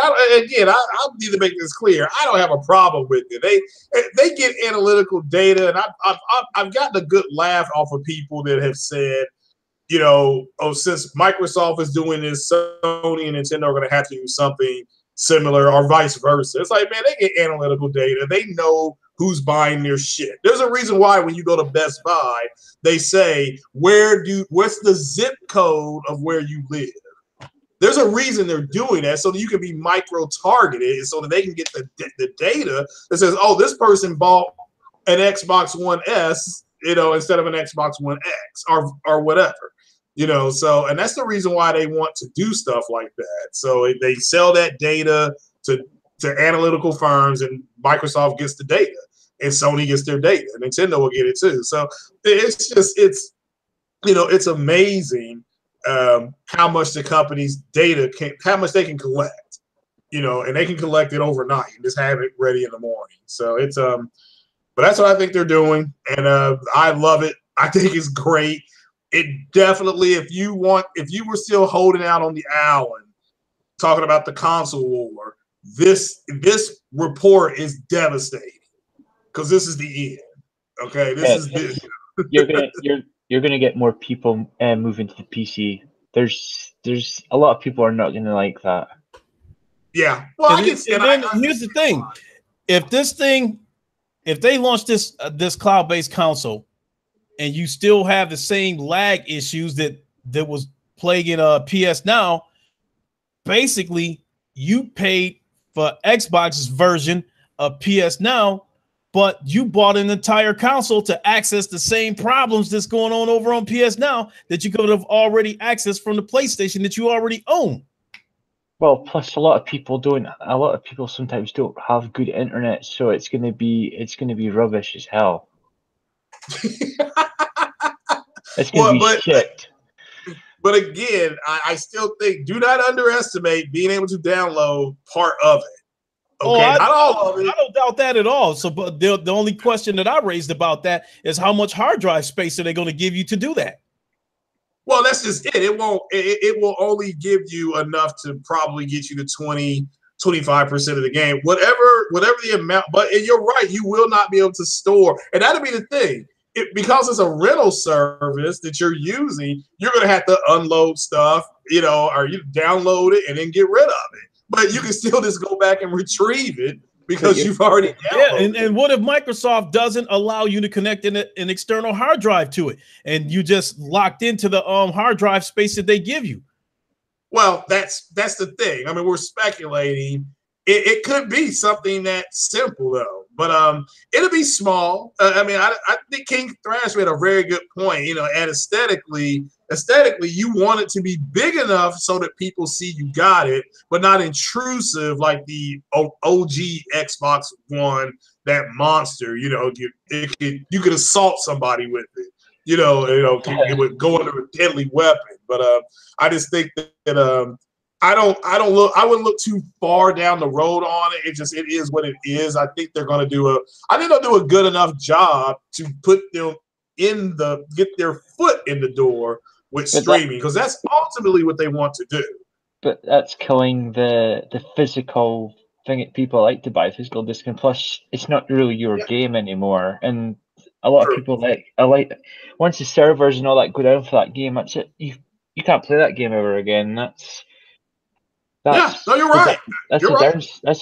I'll need to make this clear. I don't have a problem with it. They get analytical data, and I've gotten a good laugh off of people that have said, you know, oh, since Microsoft is doing this, Sony and Nintendo are going to have to do something similar, or vice versa. It's like, man, they get analytical data. They know who's buying their shit. There's a reason why when you go to Best Buy, they say, what's the zip code of where you live? There's a reason they're doing that, so that you can be micro-targeted, so that they can get the data that says, oh, this person bought an Xbox One S, you know, instead of an Xbox One X or whatever. You know, so, and that's the reason why they want to do stuff like that. So they sell that data to analytical firms, and Microsoft gets the data, and Sony gets their data, and Nintendo will get it too. So it's you know, it's amazing how much the company's data how much they can collect, you know, and they can collect it overnight and just have it ready in the morning. So it's but that's what I think they're doing, and I love it. I think it's great. It definitely, if you were still holding out on the Allen, talking about the console war, this report is devastating, because this is the end. Okay, you're gonna get more people moving to the PC. There's a lot of people are not gonna like that. Yeah, well, here's the thing: if they launch this cloud-based console, and you still have the same lag issues that was plaguing PS Now, basically you paid for Xbox's version of PS Now, but you bought an entire console to access the same problems that's going on over on PS Now that you could have already accessed from the PlayStation that you already own. Well, plus a lot of people sometimes don't have good internet, so it's gonna be rubbish as hell. It's gonna be shit. But again, I still think, do not underestimate being able to download part of it. Okay, not all of it. I don't doubt that at all. So, but the only question that I raised about that is how much hard drive space are they going to give you to do that? Well, that's just it. It will only give you enough to probably get you to 25% of the game, whatever the amount. But you're right, you will not be able to store, and that'll be the thing. Because it's a rental service that you're using, you're going to have to unload stuff, you know, or you download it and then get rid of it. But you can still just go back and retrieve it because you've already downloaded it. And what if Microsoft doesn't allow you to connect an external hard drive to it, and you just locked into the hard drive space that they give you? Well, that's the thing. I mean, we're speculating. It could be something that simple, though, but it'll be small. I mean, I think King Thrash made a very good point. You know, and aesthetically, you want it to be big enough so that people see you got it, but not intrusive like the OG Xbox One, that monster. You know, you could assault somebody with it. You know, it would go into a deadly weapon. But I just think that I wouldn't look too far down the road on it. It is what it is. I think they'll do a good enough job to get their foot in the door with streaming, because that's ultimately what they want to do. But that's killing the physical thing that people like to buy, physical disc, and plus it's not really your game anymore. And a lot of people like once the servers and all that go down for that game, that's it. You can't play that game ever again. No, you're right. That's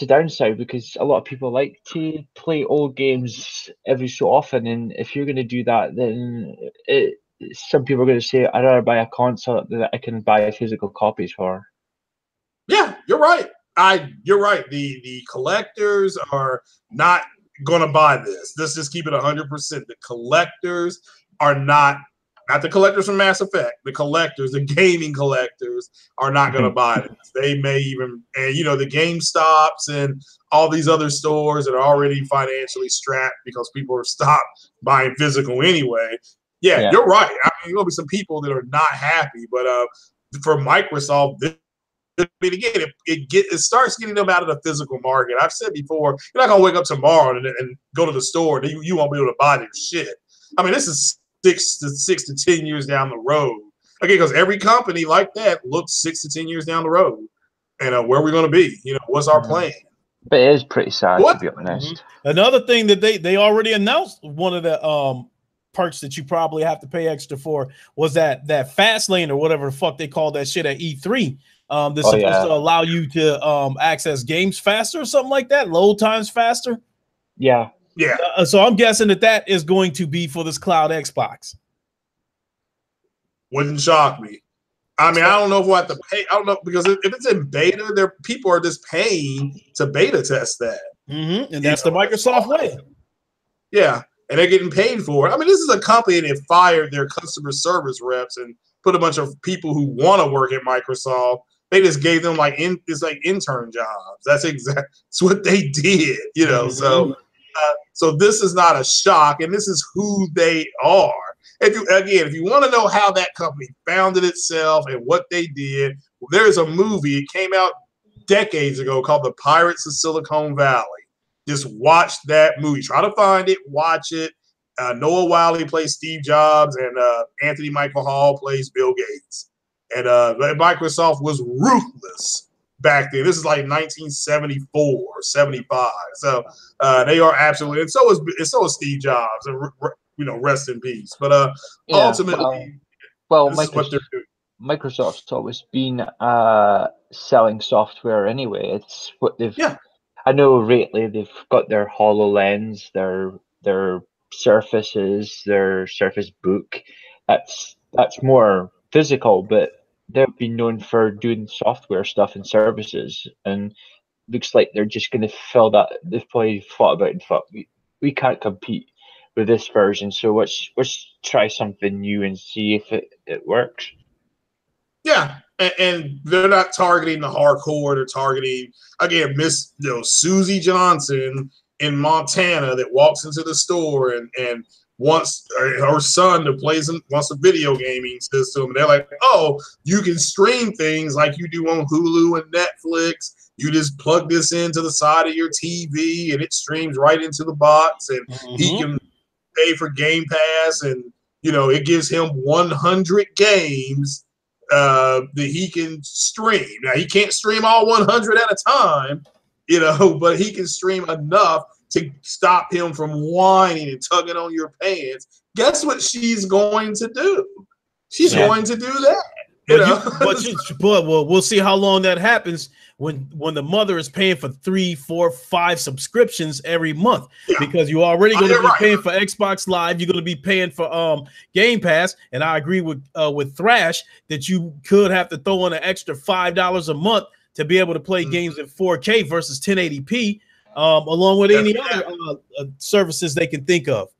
the downside, because a lot of people like to play old games every so often, and if you're going to do that, then some people are going to say, I'd rather buy a console that I can buy physical copies for. Yeah, you're right. You're right. The collectors are not going to buy this. Let's just keep it 100%. The collectors are not the collectors from Mass Effect. The collectors, the gaming collectors, are not going to buy this. They may even, and you know, the GameStops and all these other stores that are already financially strapped because people are stopped buying physical anyway. Yeah, you're right. I mean, there'll be some people that are not happy, but for Microsoft, I mean, again, it starts getting them out of the physical market. I've said before, you're not going to wake up tomorrow and go to the store and you won't be able to buy their shit. I mean, this is 6 to 10 years down the road. again, because every company like that looks 6 to 10 years down the road, and where we're going to be. What's our plan? But it is pretty sad, What? to be honest. Another thing that they already announced, one of the perks that you probably have to pay extra for was that fast lane or whatever the fuck they call that shit at E3. That's supposed to allow you to access games faster or something like that, load times faster. Yeah. So I'm guessing that is going to be for this cloud Xbox. Wouldn't shock me. I mean, I don't know if we'll have to pay. I don't know, because if it's in beta, people are just paying to beta test that. And that's the Microsoft way. Yeah, and they're getting paid for it. I mean, this is a company that fired their customer service reps and put a bunch of people who want to work at Microsoft. They just gave them intern jobs. That's what they did. So this is not a shock, and this is who they are. If you want to know how that company founded itself and what they did, there's a movie. It came out decades ago called The Pirates of Silicon Valley. Just watch that movie. Try to find it. Watch it. Noah Wyle plays Steve Jobs, and Anthony Michael Hall plays Bill Gates. And Microsoft was ruthless back then. This is like 1974 or 75. So they are absolutely, and so is Steve Jobs. And rest in peace. But ultimately, this is what they're doing. Microsoft's always been selling software anyway. It's what they've. Yeah. I know lately they've got their HoloLens, their Surfaces, their Surface Book. That's more physical, but they've been known for doing software stuff and services, and looks like they're just going to fill that. They've probably thought about it. Thought we can't compete with this version, so let's try something new and see if it works. Yeah, and they're not targeting the hardcore. They're targeting, again, Miss Susie Johnson in Montana that walks into the store and wants her son to wants a video gaming system. And they're like, oh, you can stream things like you do on Hulu and Netflix. You just plug this into the side of your TV and it streams right into the box, and he can pay for Game Pass, and it gives him 100 games that he can stream. Now he can't stream all 100 at a time, but he can stream enough to stop him from whining and tugging on your pants. Guess what she's going to do? She's going to do that. But we'll see how long that happens when the mother is paying for 3, 4, 5 subscriptions every month, because you're already going to be paying for Xbox Live. You're going to be paying for Game Pass, and I agree with Thrash that you could have to throw in an extra $5 a month to be able to play games in 4K versus 1080p, along with any other services they can think of.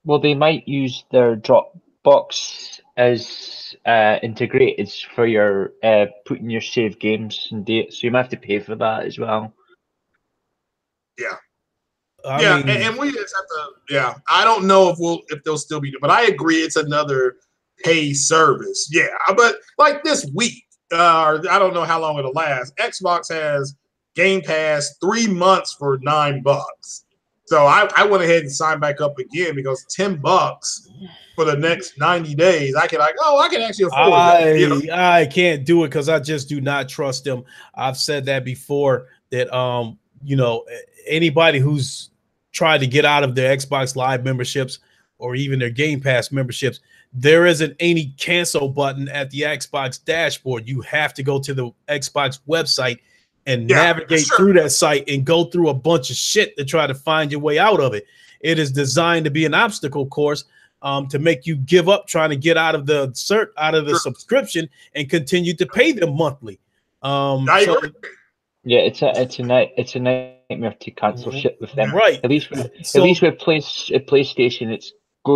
Well, they might use their Dropbox as integrated for your putting your saved games and dates, so you might have to pay for that as well. And we just have to. Yeah, I don't know if they'll still be, but I agree it's another pay service. Yeah, but like this week, I don't know how long it'll last. Xbox has Game Pass 3 months for $9. So I went ahead and signed back up again, because $10 for the next 90 days, I can actually afford that. I can't do it because I just do not trust them. I've said that before, that anybody who's tried to get out of their Xbox Live memberships or even their Game Pass memberships, there isn't any cancel button at the Xbox dashboard. You have to go to the Xbox website and navigate through that site and go through a bunch of shit to try to find your way out of it. It is designed to be an obstacle course, to make you give up trying to get out of the subscription and continue to pay them monthly. It's a nightmare to cancel shit with them. Right. At least with PlayStation,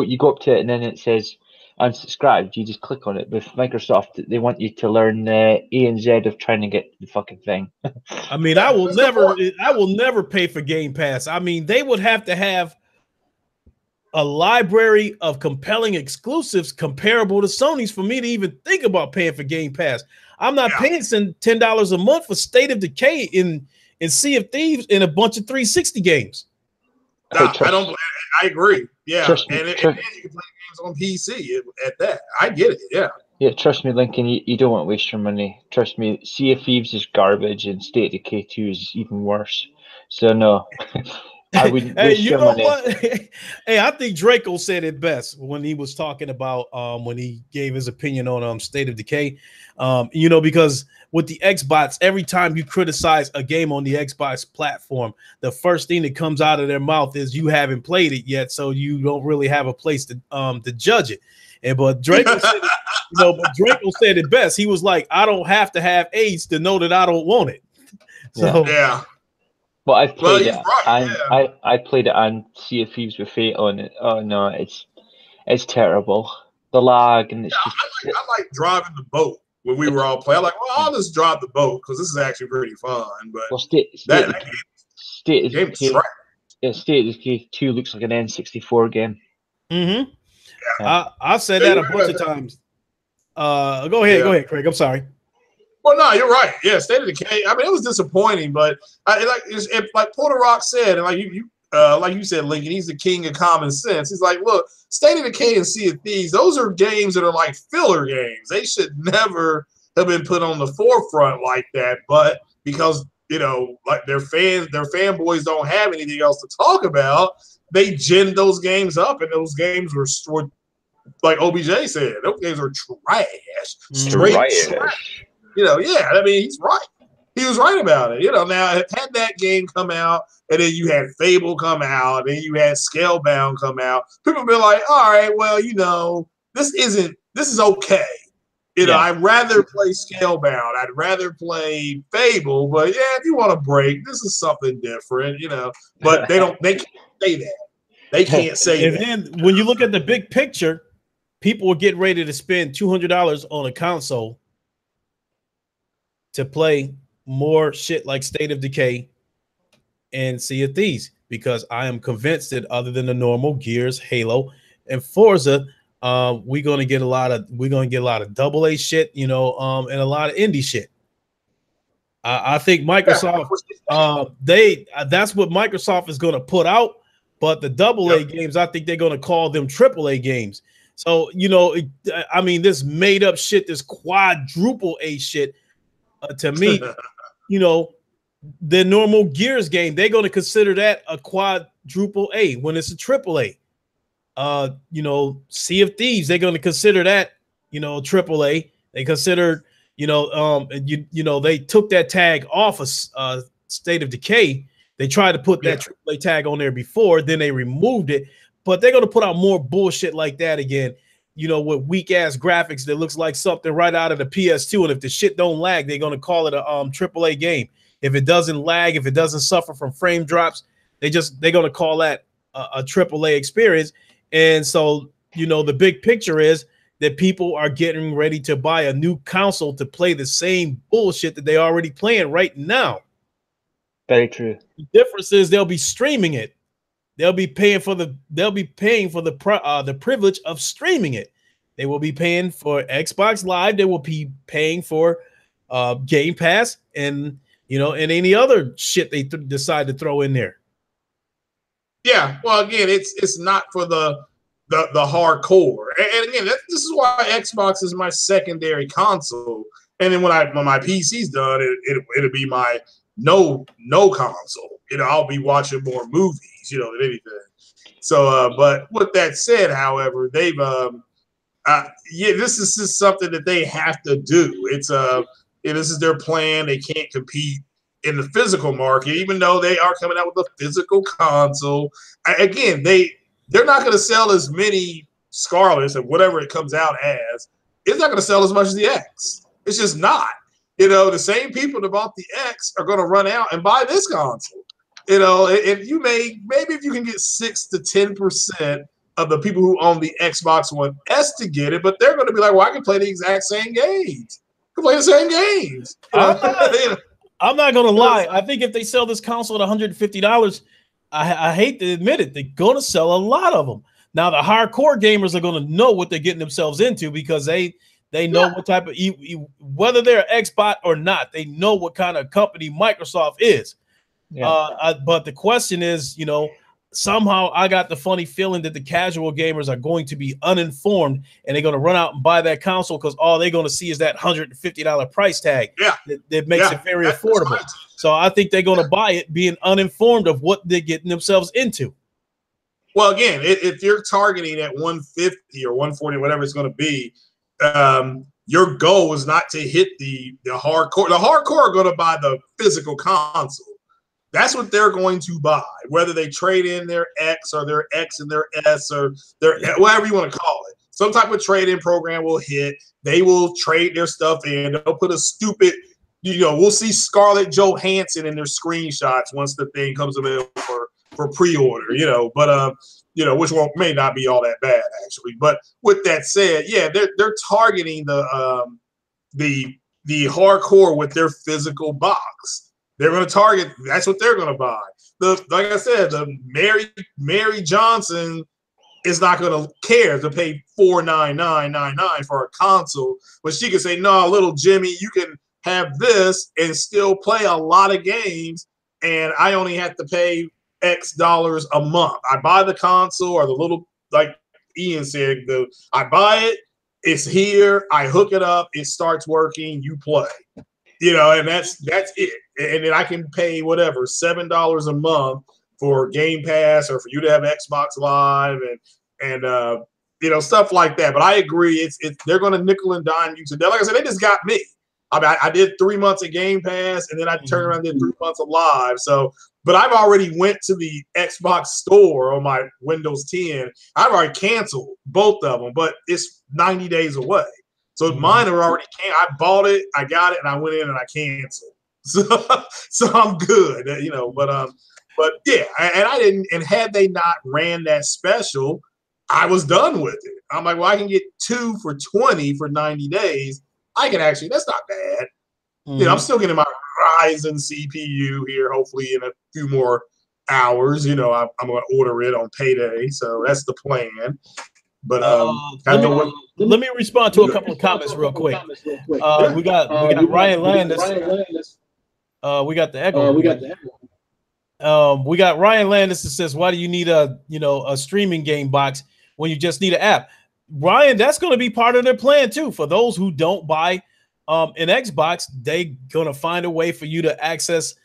you go up to it and then it says unsubscribed. You just click on it. With Microsoft, they want you to learn A and Z of trying to get the fucking thing. I mean, I will never pay for Game Pass. I mean, they would have to have a library of compelling exclusives comparable to Sony's for me to even think about paying for Game Pass. I'm not paying $10 a month for State of Decay in Sea of Thieves and a bunch of 360 games. No, I agree. Yeah, and you can play games on PC at that. I get it. Yeah. Yeah, trust me, Lincoln, you don't want to waste your money. Trust me, Sea of Thieves is garbage and State of Decay 2 is even worse. So no, I wouldn't Hey, waste you your know money. what? Hey, I think Draco said it best when he was talking about when he gave his opinion on State of Decay. You know, because with the Xbox, every time you criticize a game on the Xbox platform, the first thing that comes out of their mouth is you haven't played it yet, so you don't really have a place to judge it. And but Draco said it, but Draco said it best. He was like, I don't have to have AIDS to know that I don't want it. So Yeah. Well, I've played he's it, right, and yeah. I played it on Sea of Thieves with Fate on it. Oh no, it's terrible. The lag and it's just I like driving the boat when we were all playing. I'm like, well, I'll just drive the boat because this is actually pretty fun. But well, State that game is trash. State of Decay 2 looks like an N64 game. mm-hmm. Yeah. I've said Yeah, that a you're bunch right of about times. Go ahead, Craig. I'm sorry. Well, no, you're right. Yeah, State of Decay. I mean, it was disappointing, but like Porter Rock said, and like you said, Lincoln, he's the king of common sense. He's like, look, State of Decay and Sea of Thieves, those are games that are like filler games. They should never have been put on the forefront like that. But because like their fanboys don't have anything else to talk about, they ginned those games up, and those games were like OBJ said, those games are trash, straight trash. Yeah, I mean, he's right. He was right about it. Now had that game come out, and then you had Fable come out, and then you had Scalebound come out, people be like, all right, well, this is okay. I'd rather play Scalebound. I'd rather play Fable, but yeah, if you want a break, this is something different, But they can't say that. They can't say and that. then when you look at the big picture, people will get ready to spend $200 on a console to play more shit like State of Decay and Sea of Thieves, because I am convinced that other than the normal Gears, Halo, and Forza, we're gonna get a lot of AA shit, and a lot of indie shit. I think Microsoft, that's what Microsoft is gonna put out, but the AA games, I think they're gonna call them AAA games. So I mean, this made up shit, this quadruple A shit. To me, the normal Gears game, they're going to consider that a quadruple A when it's a triple A. Sea of Thieves, they're going to consider that, triple A. They consider, they took that tag off of State of Decay. They tried to put that triple A tag on there before, then they removed it. But they're going to put out more bullshit like that again. With weak ass graphics that looks like something right out of the PS2. And if the shit don't lag, they're going to call it a AAA game. If it doesn't lag, if it doesn't suffer from frame drops, they're going to call that a AAA experience. And so, the big picture is that people are getting ready to buy a new console to play the same bullshit that they already playing right now. Very true. The difference is they'll be streaming it. They'll be paying for the privilege of streaming it. They will be paying for Xbox Live. They will be paying for Game Pass and and any other shit they decide to throw in there. Yeah, well, again, it's not for the hardcore, and again, this is why Xbox is my secondary console. And then when my PC's done, it'll be my no console. I'll be watching more movies, than anything. So, but with that said, however, they've this is just something that they have to do. It's this is their plan. They can't compete in the physical market, even though they are coming out with a physical console. Again, they're not going to sell as many Scarlets and whatever it comes out as. It's not going to sell as much as the X. It's just not. The same people that bought the X are going to run out and buy this console. If you can get 6 to 10% of the people who own the Xbox One S to get it, but they're going to be like, well, I can play the exact same games. I can play the same games. I'm not going to lie. I think if they sell this console at $150, I hate to admit it, they're going to sell a lot of them. Now, the hardcore gamers are going to know what they're getting themselves into because they know what type of whether they're an Xbox or not, they know what kind of company Microsoft is. But the question is, somehow I got the funny feeling that the casual gamers are going to be uninformed and they're going to run out and buy that console because all they're going to see is that $150 price tag. Yeah. That makes it very affordable. So I think they're going to buy it being uninformed of what they're getting themselves into. Well, again, if you're targeting at 150 or 140, whatever it's going to be, your goal is not to hit the hardcore. The hardcore are going to buy the physical console. That's what they're going to buy, whether they trade in their X or their X and their S or their whatever you want to call it. Some type of trade-in program will hit. They will trade their stuff in. They'll put a stupid, we'll see Scarlett Johansson in their screenshots once the thing comes available for pre-order, but which may not be all that bad actually. But with that said, yeah, they're targeting the hardcore with their physical box. They're going to target. That's what they're going to buy. Like I said, the Mary Johnson is not going to care to pay $499.99 for a console, but she can say, "No, little Jimmy, you can have this and still play a lot of games, and I only have to pay X dollars a month. I buy the console or the little, like Ian said, I buy it. It's here. I hook it up. It starts working. You play." And that's it. And then I can pay whatever, $7 a month for Game Pass or for you to have Xbox Live and stuff like that. But I agree, it's they're going to nickel and dime you today. Like I said, they just got me. I mean, I did 3 months of Game Pass and then I turned around and did 3 months of Live. So, but I've already went to the Xbox store on my Windows 10. I've already canceled both of them, but it's 90 days away. So mine are already I bought it, I got it, and I went in and I canceled. So I'm good, but yeah, and I didn't. And had they not ran that special, I was done with it. I'm like, well, I can get 2 for $20 for 90 days. I can actually. That's not bad. I'm still getting my Ryzen CPU here. Hopefully, in a few more hours. I'm going to order it on payday. So that's the plan. But let me respond to a couple of comments real quick. We got Ryan Landis. We got the echo. We got Ryan Landis that says, "Why do you need a streaming game box when you just need an app?" Ryan, that's going to be part of their plan too. For those who don't buy an Xbox, they gonna find a way for you to access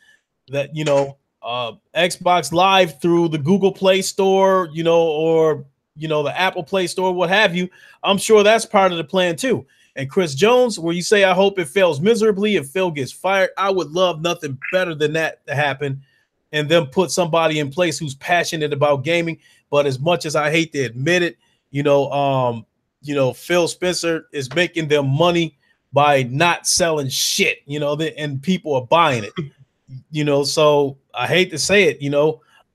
that Xbox Live through the Google Play Store, or the Apple Play Store, what have you. I'm sure that's part of the plan too. And Chris Jones, where you say, "I hope it fails miserably if Phil gets fired." I would love nothing better than that to happen and then put somebody in place who's passionate about gaming. But as much as I hate to admit it, Phil Spencer is making them money by not selling shit, and people are buying it, so I hate to say it,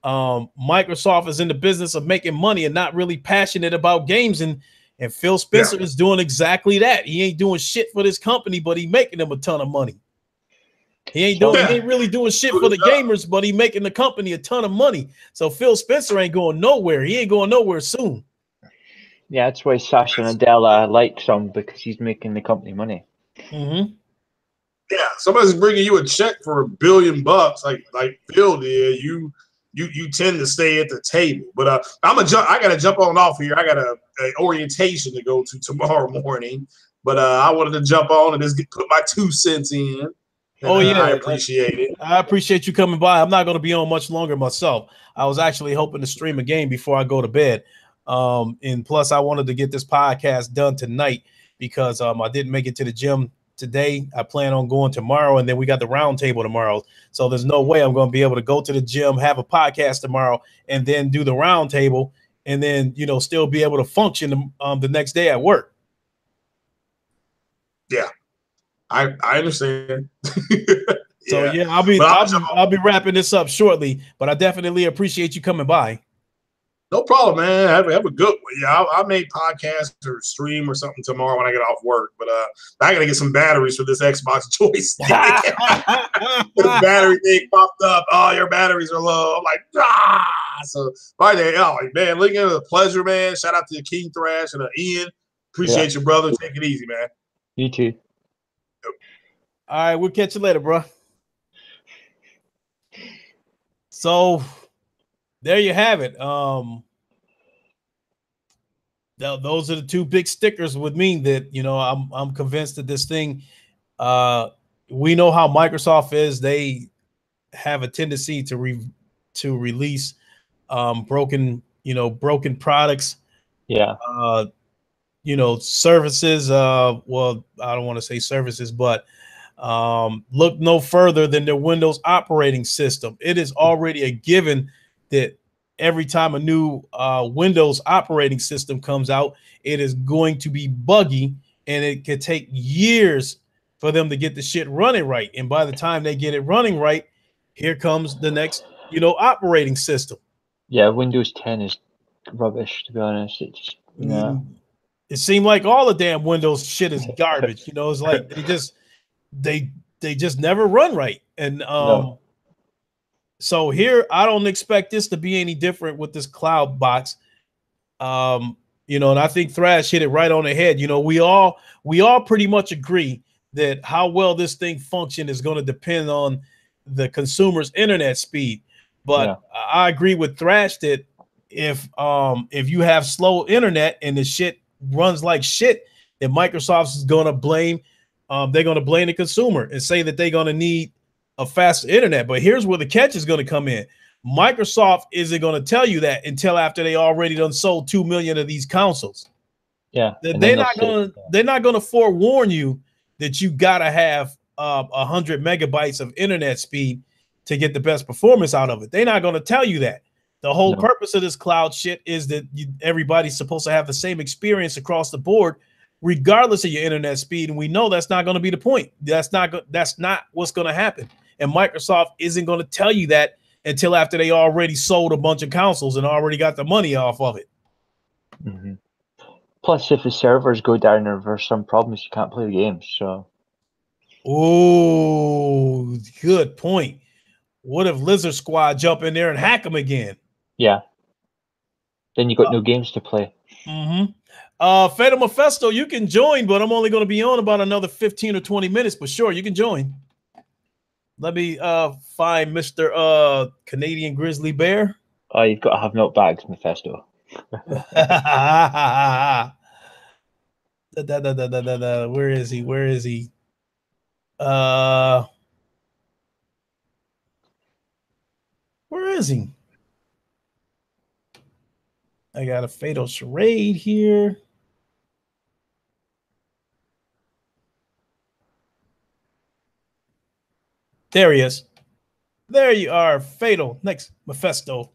Microsoft is in the business of making money and not really passionate about games. And Phil Spencer is doing exactly that. He ain't doing shit for this company, but he making them a ton of money. He ain't really doing shit for the gamers, but he making the company a ton of money. So Phil Spencer ain't going nowhere. He ain't going nowhere soon. Yeah, that's why Satya Nadella likes him, because he's making the company money. Mm-hmm. Yeah, somebody's bringing you a check for $1 billion, like Phil did. You tend to stay at the table. But I got to jump on off here. I got an orientation to go to tomorrow morning. But I wanted to jump on and just put my 2 cents in. And, I appreciate it. I appreciate you coming by. I'm not going to be on much longer myself. I was actually hoping to stream a game before I go to bed. And plus, I wanted to get this podcast done tonight because I didn't make it to the gym today. I plan on going tomorrow, and then we got the round table tomorrow. So there's no way I'm going to be able to go to the gym, have a podcast tomorrow, and then do the round table, and then still be able to function the next day at work. Yeah, I understand. So yeah, I'll be wrapping this up shortly, but I definitely appreciate you coming by. No problem, man. Have a good one. Yeah, I may podcast or stream or something tomorrow when I get off work. But I gotta get some batteries for this Xbox joystick. This battery thing popped up. Oh, your batteries are low. I'm like, ah. So right there, man, looking at a pleasure, man. Shout out to King Thrash and Ian. Appreciate you, brother. Take it easy, man. You too. Yep. All right, we'll catch you later, bro. So there you have it. Those are the two big stickers with me that, you know, I'm convinced that this thing, we know how Microsoft is. They have a tendency to release broken products. Yeah. You know, services. Well, I don't want to say services, but look no further than their Windows operating system. It is already a given that every time a new Windows operating system comes out, it is going to be buggy, and it could take years for them to get the shit running right. And by the time they get it running right, here comes the next, you know, operating system. Yeah, Windows 10 is rubbish, to be honest. It just, it seemed like all the damn Windows shit is garbage. You know, it's like they just never run right. And so here, I don't expect this to be any different with this cloud box. You know, and I think Thrash hit it right on the head. You know, we all pretty much agree that how well this thing function is going to depend on the consumer's internet speed. But I agree with Thrash that if you have slow internet and the shit runs like shit, then Microsoft is going to blame they're going to blame the consumer and say that they're going to need a faster internet. But here's where the catch is going to come in. Microsoft isn't going to tell you that until after they already done sold 2 million of these consoles. Yeah, they're not going to forewarn you that you got to have 100 megabytes of internet speed to get the best performance out of it. They're not going to tell you that. The whole purpose of this cloud shit is that everybody's supposed to have the same experience across the board, regardless of your internet speed. And we know that's not going to be the point. That's not what's going to happen. And Microsoft isn't going to tell you that until after they already sold a bunch of consoles and already got the money off of it. Mm-hmm. Plus, if the servers go down or there's some problems, you can't play the games. So, oh, good point. What if Lizard Squad jump in there and hack them again? Yeah. Then you got no games to play. Mm-hmm. Fatal Mephisto, you can join, but I'm only going to be on about another 15 or 20 minutes. But sure, you can join. Let me find Mr. Canadian Grizzly Bear. Oh, you've got to have notebooks, Mephisto. Where is he? Where is he? Where is he? I got a Fatal Charade here. There he is. There you are, Fatal. Next, Mephisto.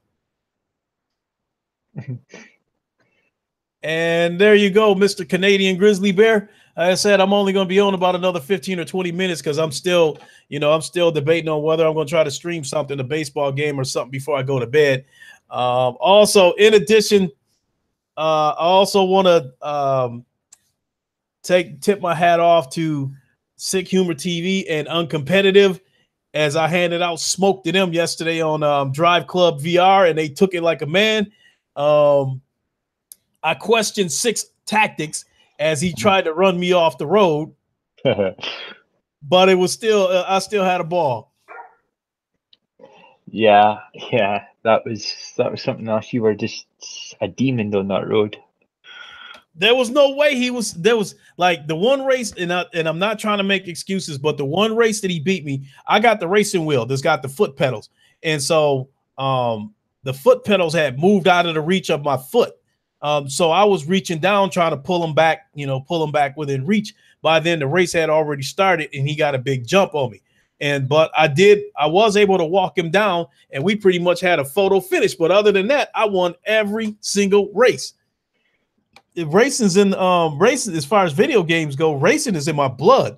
And there you go, Mr. Canadian Grizzly Bear. Like I said, I'm only going to be on about another 15 or 20 minutes because I'm still debating on whether I'm going to try to stream something, a baseball game or something before I go to bed. Also, in addition, I also want to tip my hat off to Sick Humor TV and Uncompetitive, as I handed out smoke to them yesterday on Drive Club VR, and they took it like a man. I questioned Sick's tactics as he tried to run me off the road, but it was still I still had a ball. Yeah, that was something else. You were just a demon on that road. There was no way there was like the one race, and I'm not trying to make excuses, but the one race that he beat me, I got the racing wheel that's got the foot pedals. And so the foot pedals had moved out of the reach of my foot. So I was reaching down, trying to pull him back within reach. By then the race had already started and he got a big jump on me. But I was able to walk him down and we pretty much had a photo finish. But other than that, I won every single race. Racing's in racing, as far as video games go, racing is in my blood.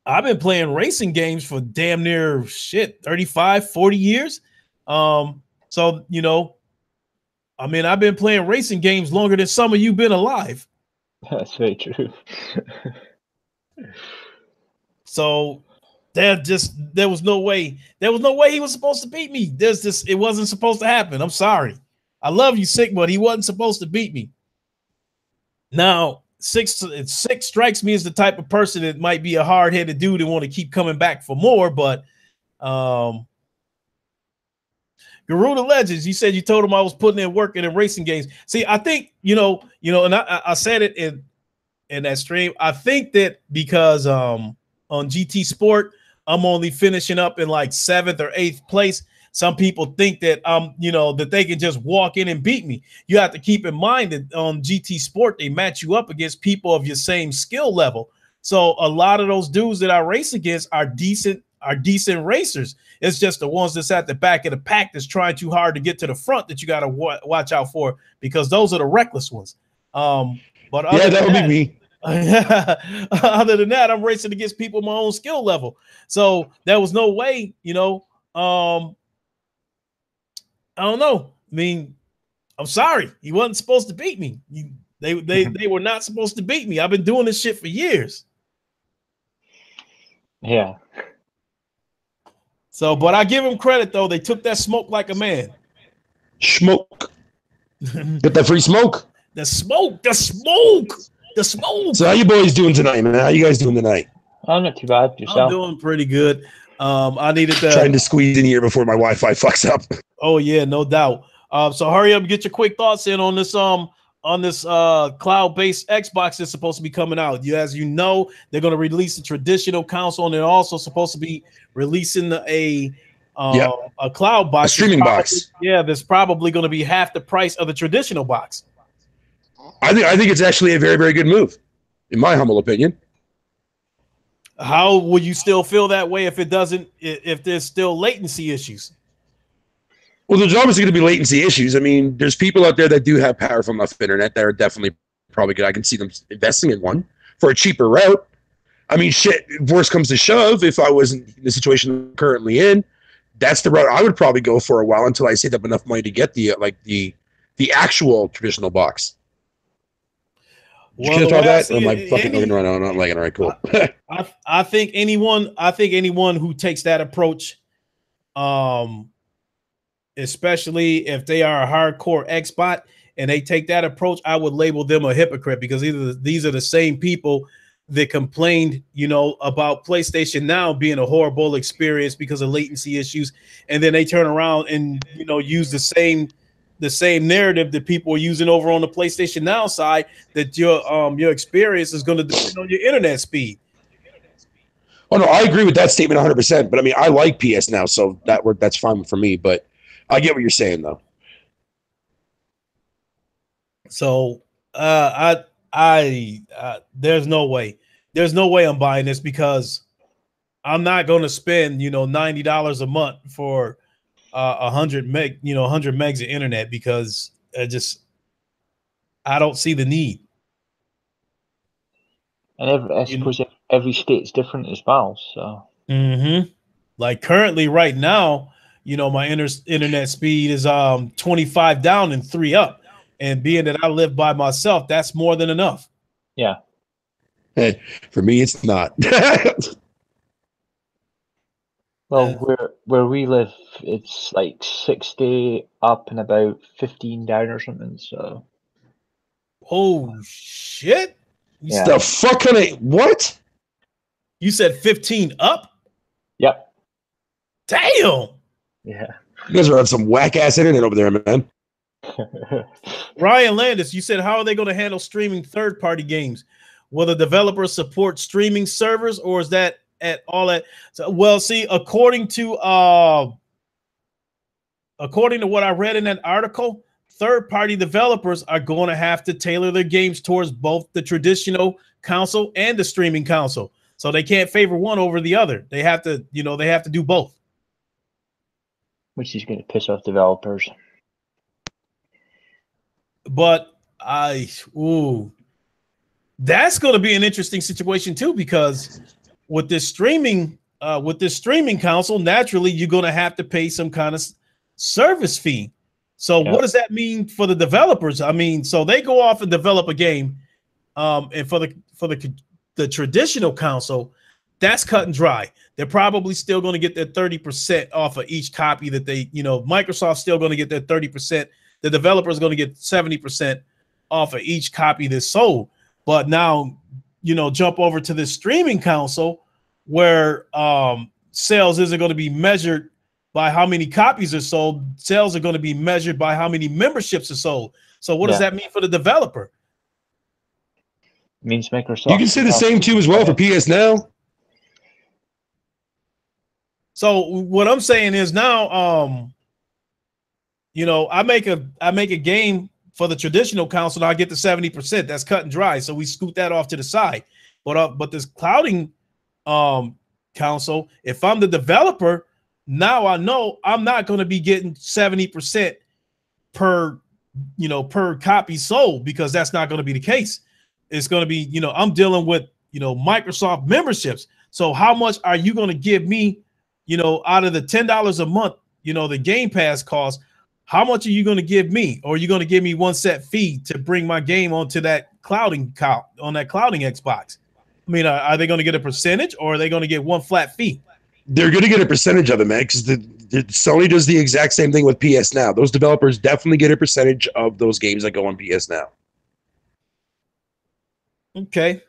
I've been playing racing games for damn near 35, 40 years. So, you know, I mean, I've been playing racing games longer than some of you been alive. That's very true. So there was no way he was supposed to beat me. It wasn't supposed to happen. I'm sorry. I love you, Sick, but he wasn't supposed to beat me. Now, Sick strikes me as the type of person that might be a hard-headed dude and want to keep coming back for more, but Garuda Legends, you said you told him I was putting in work in racing games. See, I think, and I said it in that stream. I think that because on GT Sport, I'm only finishing up in like 7th or 8th place. Some people think that that they can just walk in and beat me. You have to keep in mind that on GT Sport, they match you up against people of your same skill level. So a lot of those dudes that I race against are decent racers. It's just the ones that's at the back of the pack that's trying too hard to get to the front that you got to watch out for, because those are the reckless ones. But yeah, that would be me. Other than that, I'm racing against people my own skill level. So there was no way, I don't know. I mean, I'm sorry. He wasn't supposed to beat me. They were not supposed to beat me. I've been doing this shit for years. Yeah. So, but I give him credit though. They took that smoke like a man. Smoke. Get that free smoke. The smoke. So how you boys doing tonight, man? How you guys doing tonight? I'm not too bad. Yourself? I'm doing pretty good. I needed to trying to squeeze in here before my Wi-Fi fucks up. Oh yeah, no doubt. So hurry up and get your quick thoughts in on this cloud-based Xbox that's supposed to be coming out. As you know, they're going to release a traditional console, and they're also supposed to be releasing a cloud box, a streaming box. Yeah, that's probably going to be half the price of the traditional box. I think it's actually a very, very good move, in my humble opinion. How will you still feel that way if there's still latency issues? Well, there's obviously going to be latency issues. I mean, there's people out there that do have powerful enough internet that are definitely probably good. I can see them investing in one for a cheaper route. I mean, shit, worst comes to shove, if I wasn't in the situation I'm currently in, that's the route I would probably go for a while until I saved up enough money to get the actual traditional box. Did you talk that? Or am I fucking looking around? I'm not liking it. All right, cool. I think anyone who takes that approach, especially if they are a hardcore Xbot and they take that approach, I would label them a hypocrite, because these are the same people that complained, about PlayStation Now being a horrible experience because of latency issues, and then they turn around and use the same narrative that people are using over on the PlayStation Now side, that your experience is going to depend on your internet speed. Oh no, I agree with that statement 100%. But I mean, I like PS Now, so that's fine for me. But I get what you're saying, though. So, there's no way I'm buying this, because I'm not going to spend, $90 a month for 100 megs of internet, because I don't see the need. And I suppose every state's different as well. So, like currently, right now, my internet speed is 25 down and 3 up, and being that I live by myself, that's more than enough. Yeah. Hey, for me, it's not. Well, where we live, it's like 60 up and about 15 down or something. So, oh shit! Yeah. The fuck kind of what? You said 15 up? Yep. Damn. Yeah. You guys are on some whack ass internet over there, man. Ryan Landis, you said, how are they going to handle streaming third-party games? Will the developers support streaming servers, or is that at all that? So, well, see, according to what I read in that article, third-party developers are going to have to tailor their games towards both the traditional console and the streaming console. So they can't favor one over the other. They have to, they have to do both. Which is going to piss off developers. But that's going to be an interesting situation too, because with this streaming console, naturally you're going to have to pay some kind of service fee. So what does that mean for the developers? I mean, so they go off and develop a game, and for the traditional console, that's cut and dry. They're probably still going to get their 30% off of each copy that they, Microsoft's still going to get their 30%. The developer is going to get 70% off of each copy that's sold. But now, jump over to this streaming console where sales isn't going to be measured by how many copies are sold. Sales are going to be measured by how many memberships are sold. So what does that mean for the developer? It means Microsoft. You can say the same too as well for PS Now. So what I'm saying is now, you know, I make a game for the traditional console, and I get the 70%. That's cut and dry. So we scoot that off to the side. But this clouding console, if I'm the developer, now I know I'm not going to be getting 70% per copy sold, because that's not going to be the case. It's going to be, you know, I'm dealing with, you know, Microsoft memberships. So how much are you going to give me, you know, out of the $10 a month, you know, the Game Pass cost? How much are you going to give me? Or are you going to give me one set fee to bring my game onto that clouding Xbox? I mean, are they going to get a percentage, or are they going to get one flat fee? They're going to get a percentage of it, man, because Sony does the exact same thing with PS Now. Those developers definitely get a percentage of those games that go on PS Now. Okay.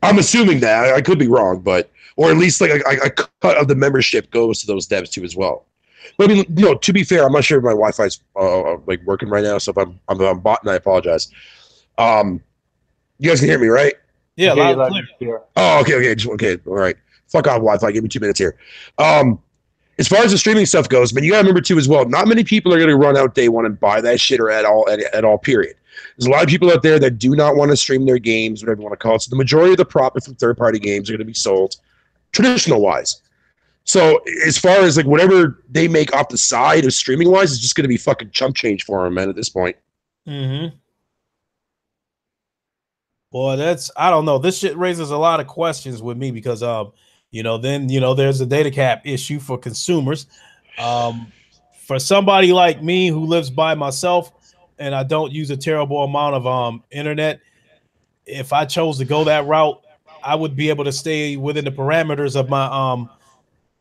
I'm assuming that. I could be wrong, but or at least like a cut of the membership goes to those devs too as well. But I mean, you know, to be fair, I'm not sure if my Wi-Fi's like working right now, so if I'm botting, I apologize. You guys can hear me, right? Yeah, loud and clear. Oh, okay, all right. Fuck off, Wi-Fi. Give me 2 minutes here. As far as the streaming stuff goes, man, you gotta remember too as well. Not many people are gonna run out day one and buy that shit or at all. Period. There's a lot of people out there that do not want to stream their games, whatever you want to call it. So the majority of the profit from third-party games are going to be sold traditional-wise. So as far as like whatever they make off the side of streaming-wise, it's just going to be fucking chump change for them, man, at this point. Mm-hmm. Boy, I don't know. This shit raises a lot of questions with me because, you know, then, you know, there's a data cap issue for consumers. For somebody like me who lives by myself, and I don't use a terrible amount of internet, if I chose to go that route, I would be able to stay within the parameters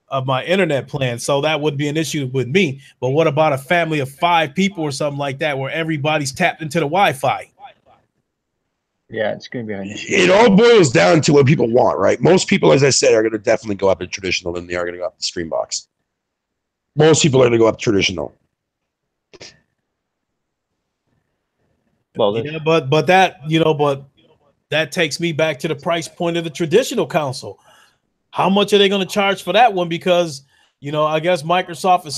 of my internet plan. So that would be an issue with me. But what about a family of 5 people or something like that, where everybody's tapped into the Wi-Fi? Yeah, it's going to be an issue. It all boils down to what people want, right? Most people, as I said, are going to definitely go up to traditional than they are going to go up to Streambox. Most people are going to go up to traditional. Well, yeah, but that takes me back to the price point of the traditional console. How much are they going to charge for that one? Because, you know, I guess Microsoft is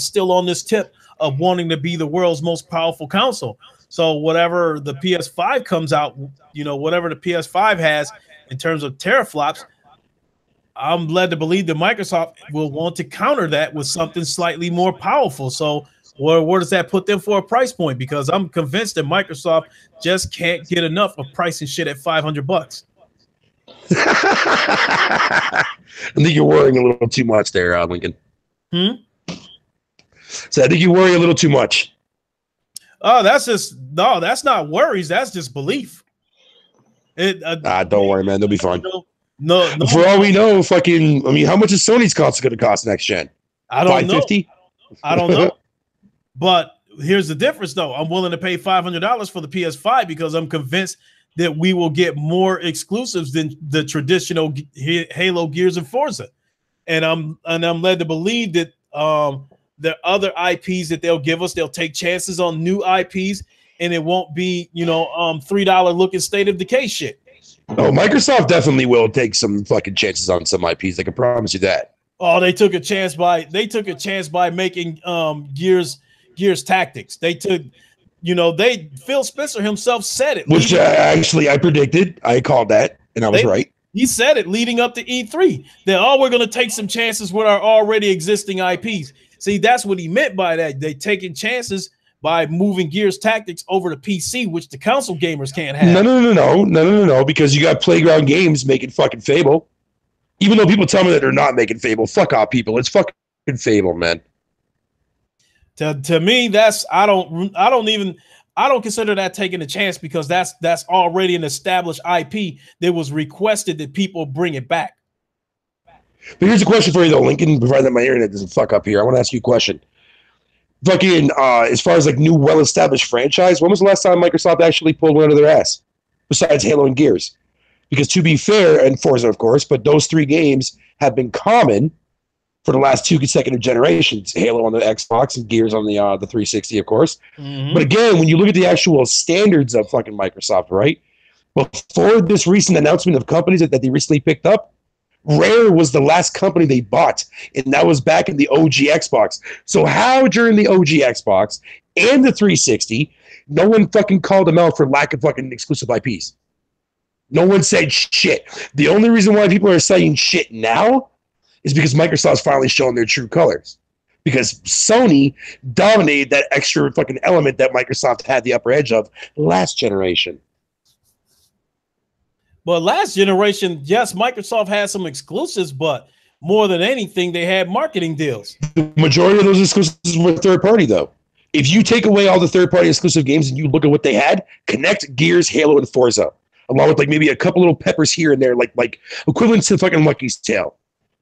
still on this tip of wanting to be the world's most powerful console. So whatever the PS5 comes out, you know, whatever the PS5 has in terms of teraflops, I'm led to believe that Microsoft will want to counter that with something slightly more powerful. So where does that put them for a price point? Because I'm convinced that Microsoft just can't get enough of pricing shit at $500. I think you're worrying a little too much there, Lincoln. So I think you worry a little too much. Oh, that's not worries. That's just belief. Don't worry, man. They'll be fine. No. For all we know, how much is Sony's console going to cost next gen? I don't know. $550? I don't know. But here's the difference, though. I'm willing to pay $500 for the PS5 because I'm convinced that we will get more exclusives than the traditional Halo, Gears, and Forza. And I'm led to believe that the other IPs that they'll give us, they'll take chances on new IPs, and it won't be, you know, $3 looking State of Decay shit. Oh, Microsoft definitely will take some fucking chances on some IPs. I can promise you that. Oh, they took a chance by making Gears Tactics. They took, you know, Phil Spencer himself said it. Which actually I predicted. I called that, and I was right. He said it leading up to E3 that we're going to take some chances with our already existing IPs. See, that's what he meant by that. They taking chances by moving Gears Tactics over to PC, which the console gamers can't have. No, because you got Playground Games making fucking Fable. Even though people tell me that they're not making Fable, fuck off, people. It's fucking Fable, man. To me, I don't consider that taking a chance, because that's already an established IP that was requested that people bring it back. But here's a question for you though, Lincoln, provided that my internet doesn't fuck up here. I want to ask you a question. Fucking as far as like new well-established franchise, when was the last time Microsoft actually pulled one out of their ass? Besides Halo and Gears. Because to be fair, and Forza of course, but those 3 games have been common for the last 2 consecutive generations. Halo on the Xbox and Gears on the 360, of course. Mhm. But again, when you look at the actual standards of fucking Microsoft, right? Before this recent announcement of companies that they recently picked up, Rare was the last company they bought, and that was back in the OG Xbox. So how during the OG Xbox and the 360, no one fucking called them out for lack of fucking exclusive IPs? No one said shit. The only reason why people are saying shit now is because Microsoft's finally showing their true colors. Because Sony dominated that extra fucking element that Microsoft had the upper edge of last generation. But last generation, yes, Microsoft had some exclusives, but more than anything, they had marketing deals. The majority of those exclusives were third party, though. If you take away all the third party exclusive games and you look at what they had, Kinect, Gears, Halo, and Forza, along with like maybe a couple little peppers here and there, like equivalent to fucking Lucky's Tale.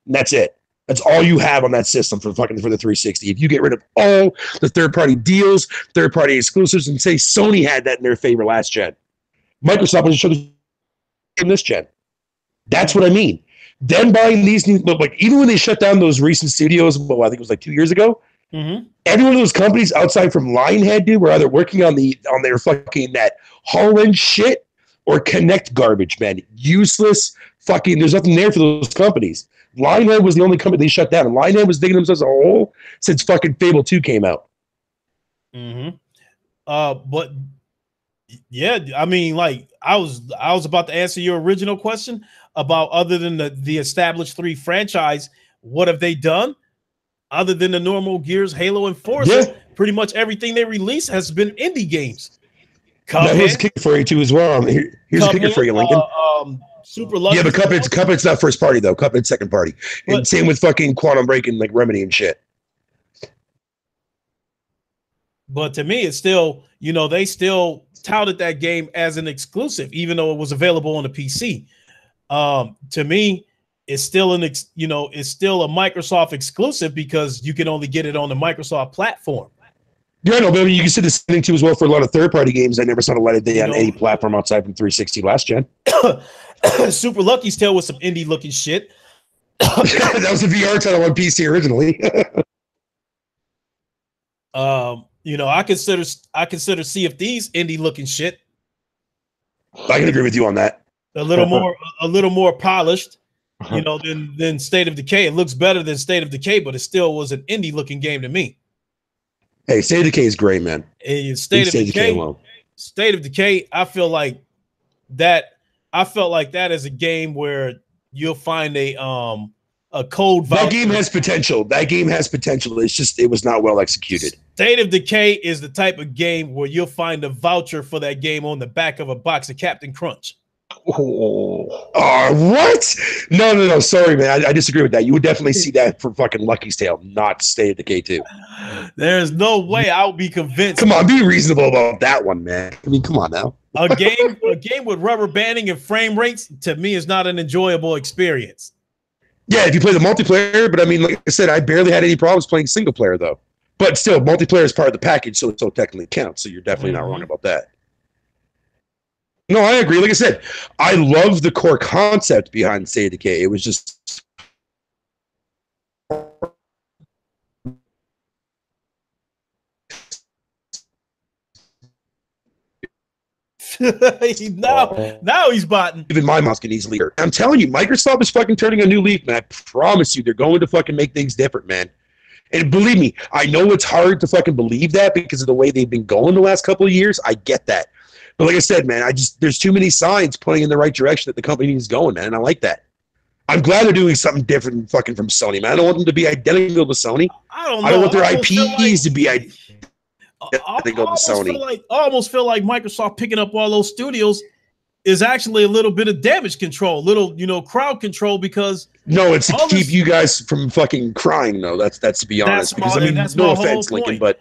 And that's it. That's all you have on that system for the 360. If you get rid of all the third party deals, third party exclusives, and say Sony had that in their favor last gen, Microsoft will show the in this gen. That's what I mean. Then buying these new, like even when they shut down those recent studios, well, I think it was like 2 years ago. Mm-hmm. Every one of those companies outside from Lionhead, dude, were either working on their fucking that HoloLens shit or Kinect garbage, man. Useless fucking. There's nothing there for those companies. Lionhead was the only company they shut down, and Lionhead was digging themselves a hole since fucking Fable 2 came out. Mm-hmm. But yeah, I mean, like I was about to answer your original question about other than the established 3 franchise, what have they done other than the normal Gears, Halo, and Forza? Yeah. Pretty much everything they release has been indie games. Now, here's a kicker for you too as well. Here's a kicker for you, Lincoln. Super Lucky. Yeah, but Cuphead's not first party though. Cuphead's second party, and same with fucking Quantum Break and like Remedy and shit. But to me, it's still, they still touted that game as an exclusive, even though it was available on the PC. To me, it's still it's still a Microsoft exclusive because you can only get it on the Microsoft platform. Yeah, no, but I mean, you can see the same thing too as well for a lot of third-party games. I never saw the light of day on any platform outside from 360 last gen. Super Lucky's Tale was some indie-looking shit. That was a VR title on PC originally. I consider Sea of Thieves indie-looking shit. I can agree with you on that. A little more polished, than State of Decay. It looks better than State of Decay, but it still was an indie-looking game to me. Hey, State of Decay is great, man. And State of Decay, I feel like that is a game where you'll find a code voucher. That game has potential. It's just it was not well executed. State of Decay is the type of game where you'll find a voucher for that game on the back of a box of Captain Crunch. What? No. Sorry, man. I disagree with that. You would definitely see that for fucking Lucky's Tale, not State of Decay 2. There's no way I would be convinced. Come on, be reasonable about that one, man. I mean, come on now. A game with rubber banding and frame rates to me is not an enjoyable experience. Yeah, if you play the multiplayer, but I mean, like I said, I barely had any problems playing single player though. But still, multiplayer is part of the package, so it so technically counts. So you're definitely not wrong about that. No, I agree. Like I said, I love the core concept behind State of Decay. It was just now he's botting. Even my mouse can easily hurt. I'm telling you, Microsoft is fucking turning a new leaf, man. I promise you, they're going to fucking make things different, man. And believe me, I know it's hard to fucking believe that because of the way they've been going the last couple of years. I get that. But like I said, man, there's too many signs pointing in the right direction that the company is going, man. And I like that. I'm glad they're doing something different fucking from Sony, man. I don't want them to be identical to Sony. I don't know. I don't want their IPs to be identical to Sony. I almost feel like Microsoft picking up all those studios is actually a little bit of damage control, crowd control, because no, it's to keep you guys from fucking crying, though. That's to be honest. Because I mean, no offense, Lincoln, but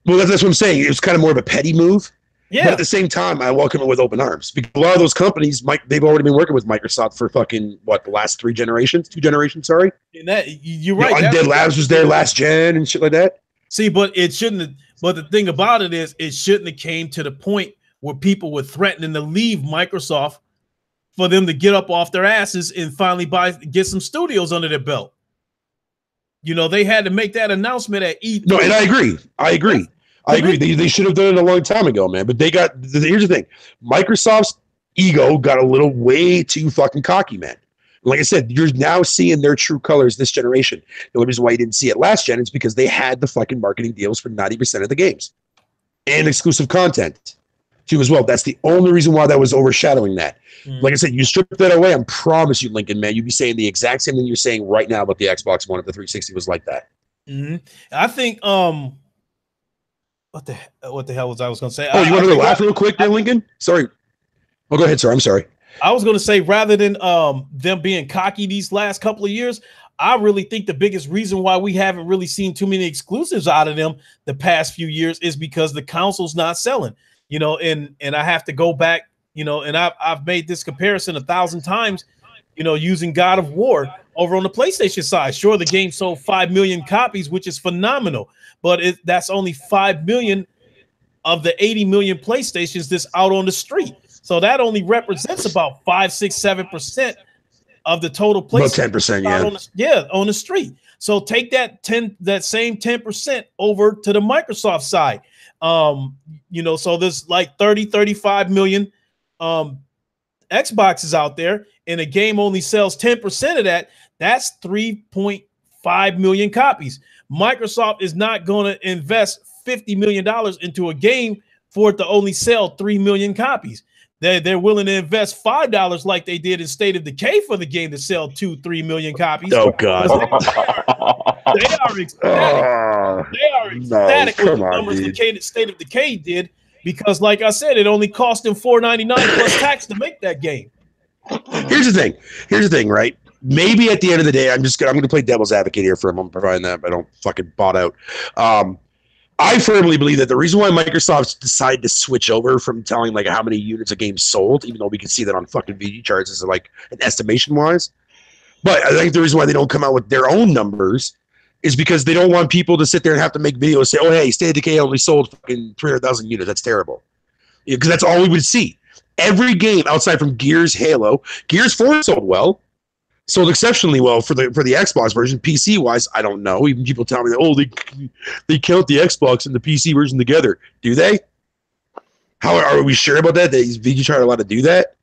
that's what I'm saying. It was kind of more of a petty move. Yeah. But at the same time, I welcome it with open arms because a lot of those companies, they've already been working with Microsoft for fucking the last 2 generations. Sorry. And you're right. Undead Labs was there last gen and shit like that. See, but it shouldn't have. But the thing about it is, it shouldn't have came to the point where people were threatening to leave Microsoft for them to get up off their asses and finally get some studios under their belt. You know, they had to make that announcement at E3. No, and I agree. They should have done it a long time ago, man. But they got, here's the thing. Microsoft's ego got a little way too fucking cocky, man. Like I said, you're now seeing their true colors this generation. The only reason why you didn't see it last gen is because they had the fucking marketing deals for 90% of the games and exclusive content too as well. That's the only reason why that was overshadowing that. Like I said, you strip that away, I promise you, Lincoln, man, you'd be saying the exact same thing you're saying right now about the Xbox One if the 360 was like that. I think what the hell was I was going to say? Oh, you want to laugh real quick there, Lincoln? Sorry. Oh, go ahead, sir. I'm sorry. I was going to say, rather than them being cocky these last couple of years, I really think the biggest reason why we haven't really seen too many exclusives out of them the past few years is because the console's not selling. You know, and I have to go back, you know, and I've made this comparison 1,000 times, you know, using God of War over on the PlayStation side. Sure, the game sold 5 million copies, which is phenomenal, but that's only 5 million of the 80 million PlayStations that's out on the street. So that only represents about 5, 6, 7% of the total PlayStation. About 10%, on the street. So take that same 10% over to the Microsoft side. You know, so there's like 30, 35 million Xboxes out there, and a game only sells 10% of that. That's 3.5 million copies. Microsoft is not going to invest $50 million into a game for it to only sell 3 million copies. They're willing to invest $5 like they did in State of Decay for the game to sell 2-3 million copies. Oh God! They are ecstatic. They are ecstatic with the numbers that State of Decay did, because, like I said, it only cost them $4.99 plus tax to make that game. Here's the thing, right? Maybe at the end of the day, I'm going to play devil's advocate here for a moment, providing that I don't fucking bought out. I firmly believe that the reason why Microsoft decided to switch over from telling like how many units a game sold, even though we can see that on fucking VG charts, is like an estimation wise. But I think the reason why they don't come out with their own numbers is because they don't want people to sit there and have to make videos say, "Oh, hey, State of Decay only sold fucking 300,000 units. That's terrible," because that's all we would see. Every game outside from Gears, Halo, Gears 4 sold well. Sold exceptionally well for the Xbox version. PC wise, I don't know. Even people tell me that, oh, they count the Xbox and the PC version together. Do they? How are we sure about that? That VG chart allowed to do that?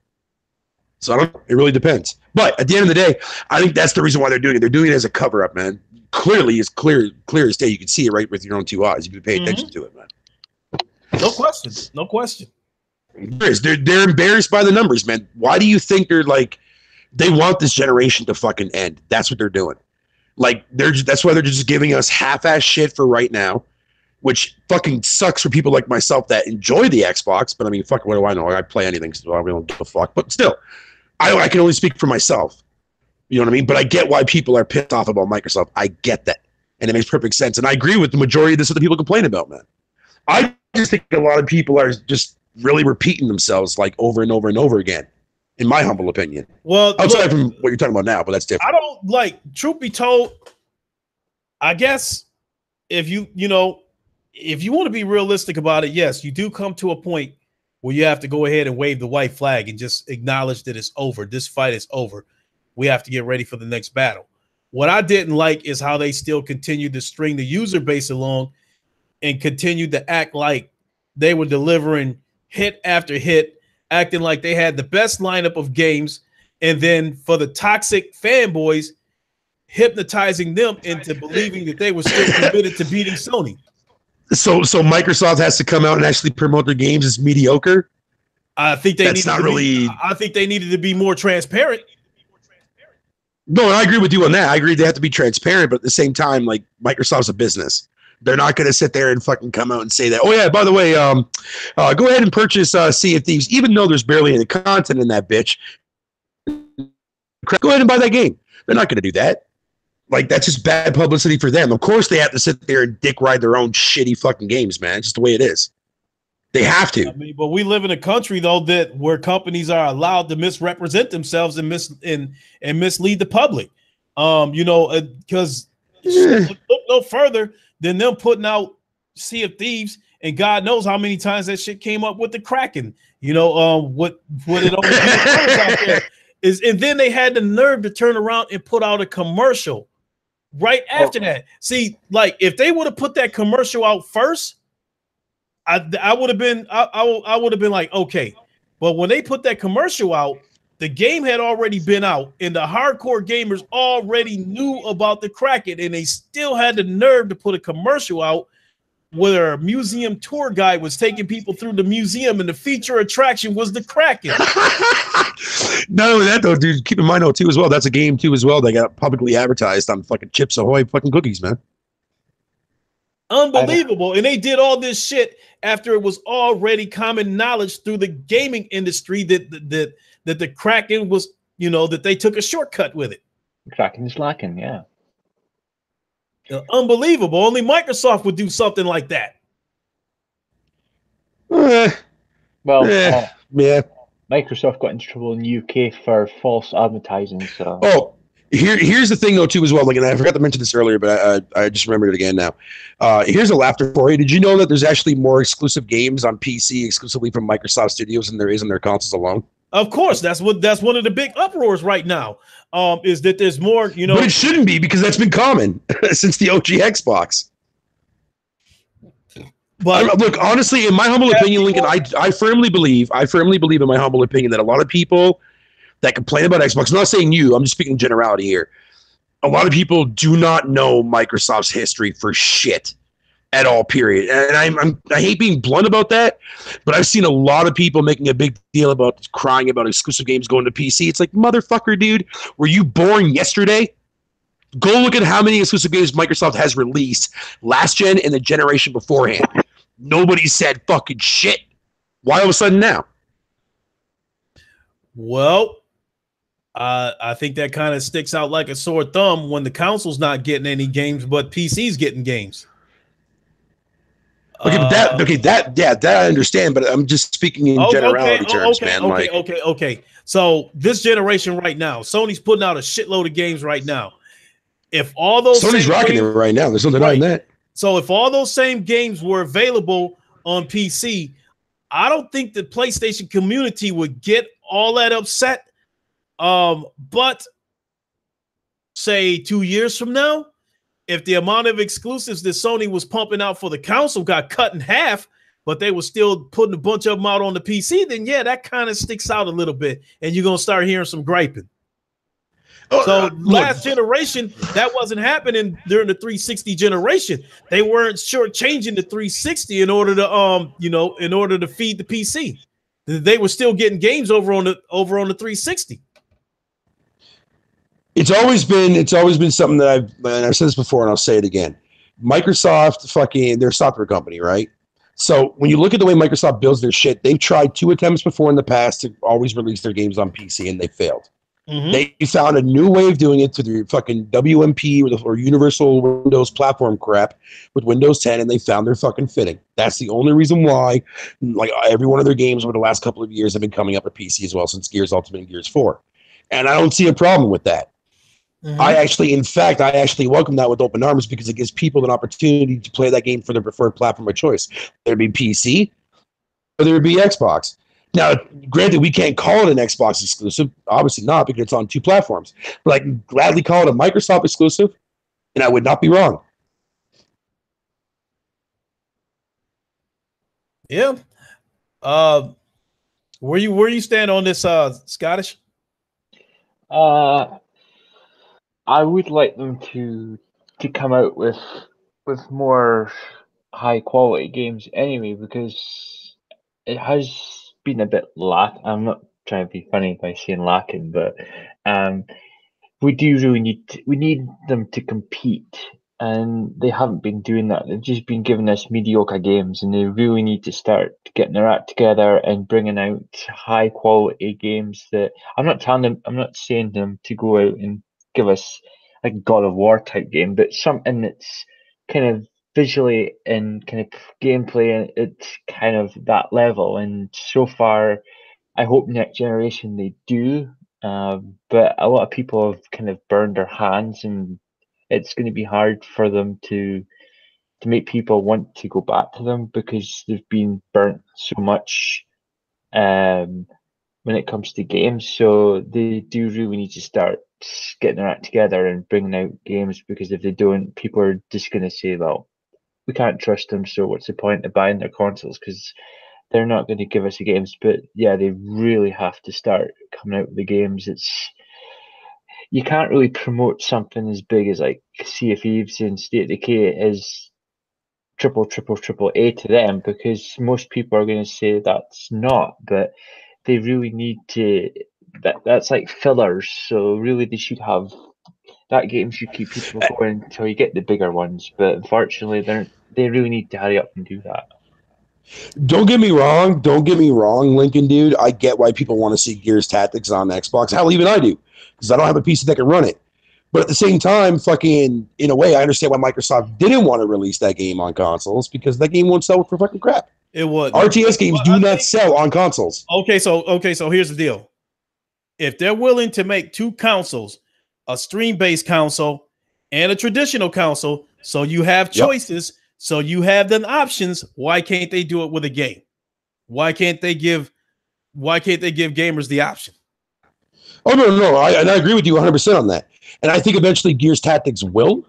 So I don't know. It really depends. But at the end of the day, I think that's the reason why they're doing it. They're doing it as a cover up, man. Clearly, it's clear as day. You can see it right with your own two eyes. You can pay attention to it, man. No question. No question. They're embarrassed by the numbers, man. Why do you think they're like? They want this generation to fucking end. That's what they're doing. Like that's why they're just giving us half-ass shit for right now, which fucking sucks for people like myself that enjoy the Xbox. But I mean, fuck, what do I know? I play anything, so I don't give a fuck. But still, I can only speak for myself. You know what I mean? But I get why people are pissed off about Microsoft. I get that, and it makes perfect sense. And I agree with the majority of this. What the people complain about, man. I just think a lot of people are just really repeating themselves like over and over and over again. In my humble opinion. Well, outside from what you're talking about now, but that's different. I don't like, truth be told, I guess if you want to be realistic about it, yes, you do come to a point where you have to go ahead and wave the white flag and just acknowledge that it's over. This fight is over. We have to get ready for the next battle. What I didn't like is how they still continued to string the user base along and continued to act like they were delivering hit after hit, acting like they had the best lineup of games, and then for the toxic fanboys, hypnotizing them into believing that they were still committed to beating Sony. So Microsoft has to come out and actually promote their games as mediocre? I think they I think they needed to be more transparent. No, I agree with you on that. I agree they have to be transparent, but at the same time, like, Microsoft's a business. They're not going to sit there and fucking come out and say that, oh, yeah, by the way, go ahead and purchase Sea of Thieves, even though there's barely any content in that bitch. Go ahead and buy that game. They're not going to do that. Like, that's just bad publicity for them. Of course they have to sit there and dick ride their own shitty fucking games, man. It's just the way it is. They have to. I mean, but we live in a country, though, that where companies are allowed to misrepresent themselves and mislead the public. Because look no further than them putting out Sea of Thieves, and God knows how many times that shit came up with the Kraken. What it only out there is, and then they had the nerve to turn around and put out a commercial right after that. See, like if they would have put that commercial out first, I would have been I would have been like, okay. But when they put that commercial out, the game had already been out, and the hardcore gamers already knew about the Kraken, and they still had the nerve to put a commercial out where a museum tour guide was taking people through the museum, and the feature attraction was the Kraken. Not only that, though, dude, keep in mind, though, too, as well, that's a game, too, as well, that got publicly advertised on fucking Chips Ahoy fucking cookies, man. Unbelievable. And they did all this shit after it was already common knowledge through the gaming industry that the Kraken was, you know, that they took a shortcut with it. Kraken's lacking, yeah. Unbelievable. Only Microsoft would do something like that. Well, yeah. Microsoft got into trouble in the UK for false advertising. So. Oh, here's the thing, though, too, as well. Like, and I forgot to mention this earlier, but I just remembered it again now. Here's a laughter for you. Did you know that there's actually more exclusive games on PC exclusively from Microsoft Studios than there is on their consoles alone? Of course, that's one of the big uproars right now. Is that there's more, you know? But it shouldn't be, because that's been common since the OG Xbox. But look, honestly, in my humble opinion, Lincoln, I firmly believe in my humble opinion that a lot of people that complain about Xbox, I'm not saying you, I'm just speaking in generality here. A lot of people do not know Microsoft's history for shit at all, period. And I hate being blunt about that, but I've seen a lot of people making a big deal about crying about exclusive games going to PC. It's like, motherfucker, dude, were you born yesterday? Go look at how many exclusive games Microsoft has released last gen and the generation beforehand. Nobody said fucking shit. Why all of a sudden now? Well, I think that kind of sticks out like a sore thumb when the console's not getting any games, but PC's getting games. Okay, that I understand, but I'm just speaking in generality terms, man. Okay. So this generation right now, Sony's putting out a shitload of games right now. If all those Sony's rocking it right now, there's no denying that. So if all those same games were available on PC, I don't think the PlayStation community would get all that upset. But say 2 years from now, if the amount of exclusives that Sony was pumping out for the console got cut in half, but they were still putting a bunch of them out on the PC, then yeah, that kind of sticks out a little bit, and you're gonna start hearing some griping. So last generation, that wasn't happening during the 360 generation. They weren't shortchanging the 360 in order to in order to feed the PC. They were still getting games over on the 360. It's always been something that I've said this before, and I'll say it again. Microsoft, they're a software company, right? So when you look at the way Microsoft builds their shit, they've tried 2 attempts before in the past to always release their games on PC, and they failed. Mm-hmm. They found a new way of doing it through the fucking WMP or Universal Windows platform crap with Windows 10, and they found their fucking fitting. That's the only reason why, like, every one of their games over the last couple of years have been coming up to PC as well, since Gears Ultimate and Gears 4. And I don't see a problem with that. Mm-hmm. I actually welcome that with open arms, because it gives people an opportunity to play that game for their preferred platform of choice. Whether it be PC or whether it be Xbox. Now, granted, we can't call it an Xbox exclusive. Obviously not, because it's on 2 platforms. But I can gladly call it a Microsoft exclusive, and I would not be wrong. Yeah. Where you stand on this, Scottish? I would like them to come out with more high quality games anyway, because it has been a bit I'm not trying to be funny by saying lacking, but we do really need them to compete, and they haven't been doing that. They've just been giving us mediocre games, and they really need to start getting their act together and bringing out high quality games. That I'm not saying them to go out and give us like a God of War type game, but something that's kind of visually and kind of gameplay, and it's kind of that level. And so far, I hope next generation they do. But a lot of people have kind of burned their hands, and it's going to be hard for them to make people want to go back to them, because they've been burnt so much when it comes to games. So they do really need to start getting their act together and bringing out games, because if they don't, people are just going to say, well, we can't trust them, so what's the point of buying their consoles? Because they're not going to give us the games. But yeah, they really have to start coming out with the games. You can't really promote something as big as like Sea of Thieves and State of Decay as triple A to them, because most people are going to say that's not. But they really need to. That's like fillers. So really, they should have that game should keep people going until you get the bigger ones. But unfortunately, they really need to hurry up and do that. Don't get me wrong, Lincoln, dude. I get why people want to see Gears Tactics on Xbox. Hell, even I do, because I don't have a PC that can run it. But at the same time, fucking, in a way, I understand why Microsoft didn't want to release that game on consoles, because that game won't sell for fucking crap. It would. RTS games do not sell on consoles. Okay, so here's the deal. If they're willing to make two consoles, a stream-based console and a traditional console, so you have choices, so you have the options, why can't they do it with a game? Why can't they give gamers the option? Oh, no. I agree with you 100% on that. And I think eventually Gears Tactics will.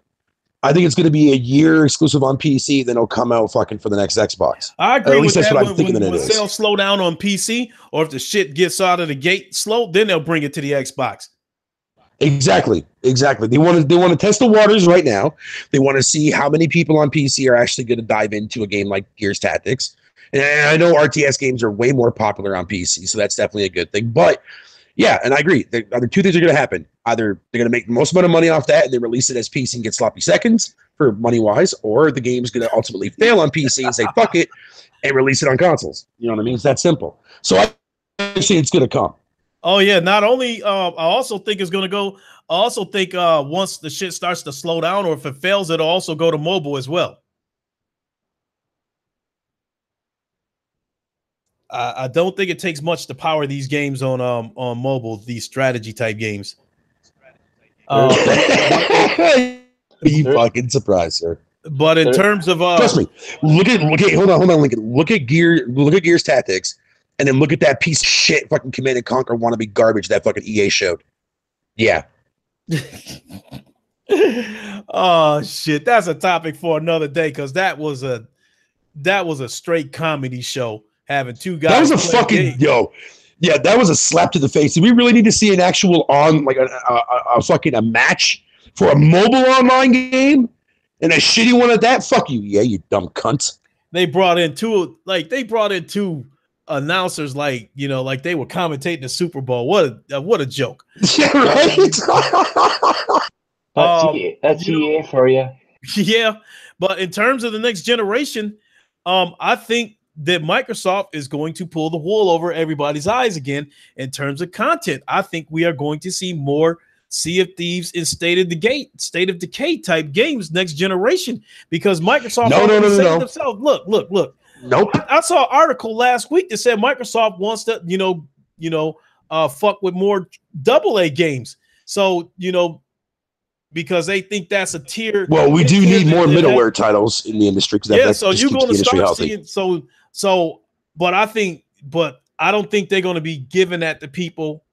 I think it's going to be a year exclusive on PC, then it'll come out fucking for the next Xbox. I agree with that. When is. sales slow down on PC, or if the shit gets out of the gate slow, then they'll bring it to the Xbox. Exactly. They want to test the waters right now. They want to see how many people on PC are actually going to dive into a game like Gears Tactics. And I know RTS games are way more popular on PC, so that's definitely a good thing. But yeah, and I agree. Either two things are going to happen. Either they're going to make the most amount of money off that and they release it as PC and get sloppy seconds for money-wise, or the game's going to ultimately fail on PC and say, fuck it, and release it on consoles. You know what I mean? It's that simple. So I think it's going to come. Oh, yeah. Not only, I also think it's going to go, I also think once the shit starts to slow down, or if it fails, it'll also go to mobile as well. I don't think it takes much to power these games on mobile, these strategy type games. Be fucking surprised, sir. But in terms of trust me, look at hold on, Lincoln. Look at Gears Tactics, and then look at that piece of shit fucking Command and Conquer wannabe garbage that fucking EA showed. Yeah. Oh shit, that's a topic for another day, because that was a straight comedy show. Having two guys. That was a fucking yeah, that was a slap to the face. Do we really need to see an actual a match for a mobile online game and a shitty one at that? Fuck you, yeah, you dumb cunt. They brought in two announcers, like they were commentating the Super Bowl. What a joke. Yeah, right. That's EA for you. Yeah, but in terms of the next generation, I think that Microsoft is going to pull the wool over everybody's eyes again in terms of content. I think we are going to see more Sea of Thieves and State of Decay type games next generation, because Microsoft themselves. Look. Nope. I saw an article last week that said Microsoft wants to, fuck with more AA games. So, because they think that's a tier. Well, we do need more middleware titles in the industry. So you're going to start seeing. But I don't think they're going to be giving that to people